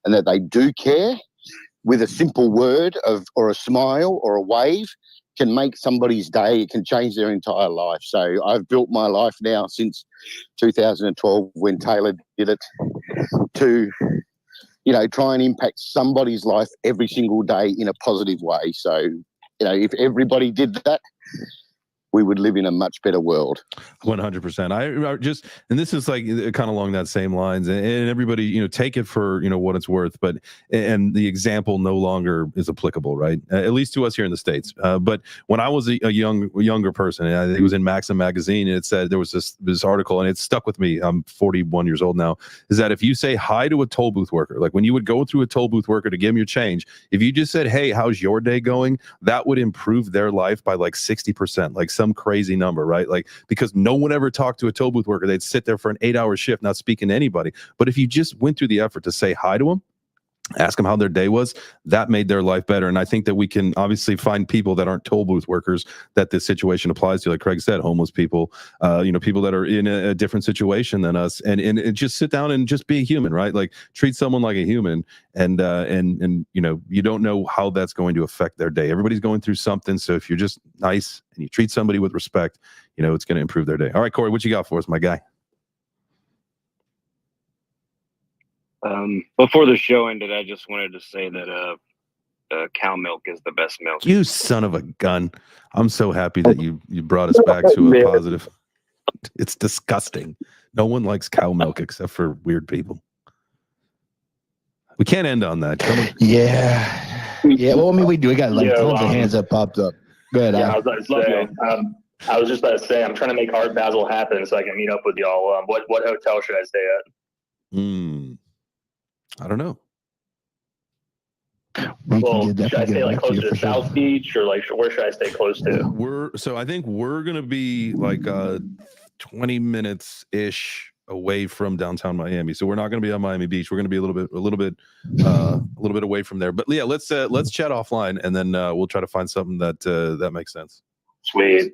[SPEAKER 16] and that they do care, with a simple word or a smile or a wave can make somebody's day. It can change their entire life. So I've built my life now since 2012 when Taylor did it to, you know, try and impact somebody's life every single day in a positive way. So, you know, if everybody did that, we would live in a much better world.
[SPEAKER 4] 100%. I just, and this is like kind of along that same lines, and everybody, you know, take it for, you know, what it's worth, but, and the example no longer is applicable, right? At least to us here in the States. But when I was a younger person, and I think it was in Maxim magazine, and it said, there was this article, and it stuck with me. I'm 41 years old now, is that if you say hi to a toll booth worker, like when you would go through a toll booth worker to give them your change, if you just said, hey, how's your day going? That would improve their life by like 60%, like some crazy number, right? Like, because no one ever talked to a toll booth worker. They'd sit there for an 8-hour shift, not speaking to anybody. But if you just went through the effort to say hi to them, ask them how their day was, that made their life better. And I think that we can obviously find people that aren't toll booth workers that this situation applies to, like Craig said, homeless people, you know, people that are in a different situation than us, and just sit down and just be a human, right? Like treat someone like a human, and you know, you don't know how that's going to affect their day. Everybody's going through something. So if you're just nice and you treat somebody with respect, you know, it's going to improve their day. All right, Corey, what you got for us, my guy?
[SPEAKER 15] Before the show ended, I just wanted to say that cow milk is the best milk.
[SPEAKER 4] You son of a gun. I'm so happy that you brought us back to a positive. It's disgusting. No one likes cow milk except for weird people. We can't end on that. Come on.
[SPEAKER 6] Yeah. Well, I mean, we do. We got like tons of hands that popped up. Go ahead.
[SPEAKER 12] Yeah, I was about to say. I was just about to say, I'm trying to make Art Basel happen so I can meet up with y'all. What hotel should I stay at?
[SPEAKER 4] I don't know.
[SPEAKER 12] Well, should I stay like close to South Beach, or like where should I stay close to?
[SPEAKER 4] I think we're gonna be like 20 minutes ish away from downtown Miami. So we're not gonna be on Miami Beach. We're gonna be a little bit away from there. But yeah, let's chat offline, and then we'll try to find something that makes sense.
[SPEAKER 12] Sweet,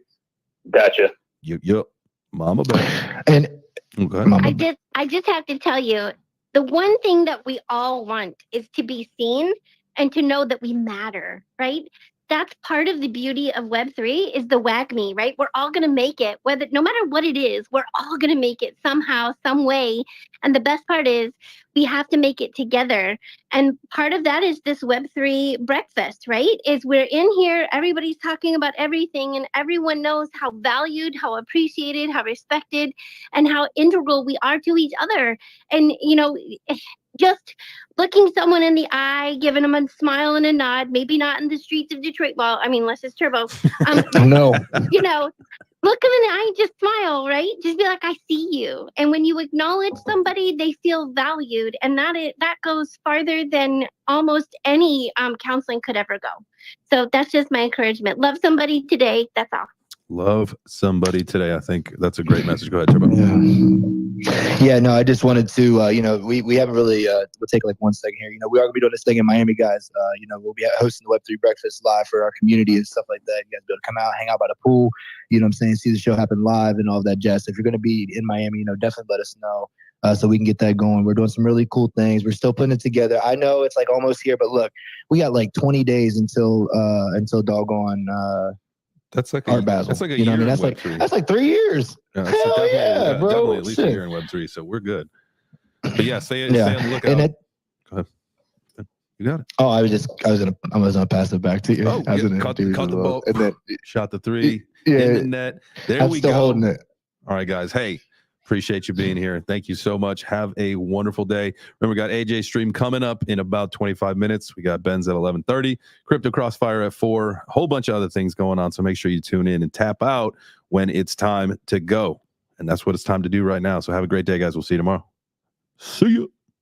[SPEAKER 12] gotcha.
[SPEAKER 4] Yep, Mama Bear.
[SPEAKER 6] And
[SPEAKER 4] okay.
[SPEAKER 13] I just have to tell you, the one thing that we all want is to be seen and to know that we matter, right? That's part of the beauty of Web3 is the WAGMI, right? We're all going to make it, no matter what it is, we're all going to make it somehow, some way. And the best part is we have to make it together. And part of that is this Web3 breakfast, right? Is we're in here, everybody's talking about everything, and everyone knows how valued, how appreciated, how respected, and how integral we are to each other. And, you know, just looking someone in the eye, giving them a smile and a nod, maybe not in the streets of Detroit. Well, I mean, unless it's Turbo.
[SPEAKER 6] No.
[SPEAKER 13] You know, look them in the eye and just smile, right? Just be like, I see you. And when you acknowledge somebody, they feel valued. And that goes farther than almost any counseling could ever go. So that's just my encouragement. Love somebody today. That's all.
[SPEAKER 4] Love somebody today. I think that's a great message. Go ahead, Turbo.
[SPEAKER 6] Yeah, no, I just wanted to, you know, we haven't really, we'll take like 1 second here. You know, we are going to be doing this thing in Miami, guys. You know, we'll be hosting the Web3 Breakfast live for our community and stuff like that. You guys be able to come out, hang out by the pool, you know what I'm saying, see the show happen live and all that jazz. So if you're going to be in Miami, you know, definitely let us know. so we can get that going. We're doing some really cool things. We're still putting it together. I know it's like almost here, but look, we got like 20 days until doggone
[SPEAKER 4] that's like
[SPEAKER 6] Art Basel.
[SPEAKER 4] That's like a
[SPEAKER 6] you know
[SPEAKER 4] year
[SPEAKER 6] what I mean?
[SPEAKER 4] Web3.
[SPEAKER 6] That's like 3 years.
[SPEAKER 4] Yeah,
[SPEAKER 6] Hell yeah, bro.
[SPEAKER 4] Definitely at least
[SPEAKER 6] Shit.
[SPEAKER 4] a year in Web3. So we're good. But yeah, stay on the lookout.
[SPEAKER 6] And it,
[SPEAKER 4] Go ahead. You got it.
[SPEAKER 6] Oh, I was gonna pass it back to you.
[SPEAKER 4] Oh,
[SPEAKER 6] I was gonna
[SPEAKER 4] caught
[SPEAKER 6] do
[SPEAKER 4] the
[SPEAKER 6] as well.
[SPEAKER 4] ball.
[SPEAKER 6] And then,
[SPEAKER 4] Shot the three
[SPEAKER 6] yeah,
[SPEAKER 4] in the net. There
[SPEAKER 6] I'm
[SPEAKER 4] we
[SPEAKER 6] still
[SPEAKER 4] go.
[SPEAKER 6] holding it.
[SPEAKER 4] All right, guys. Hey, appreciate you being here. Thank you so much. Have a wonderful day. Remember, we got AJ stream coming up in about 25 minutes. We got Ben's at 11:30, Crypto Crossfire at 4, a whole bunch of other things going on. So make sure you tune in and tap out when it's time to go. And that's what it's time to do right now. So have a great day, guys. We'll see you tomorrow. See you.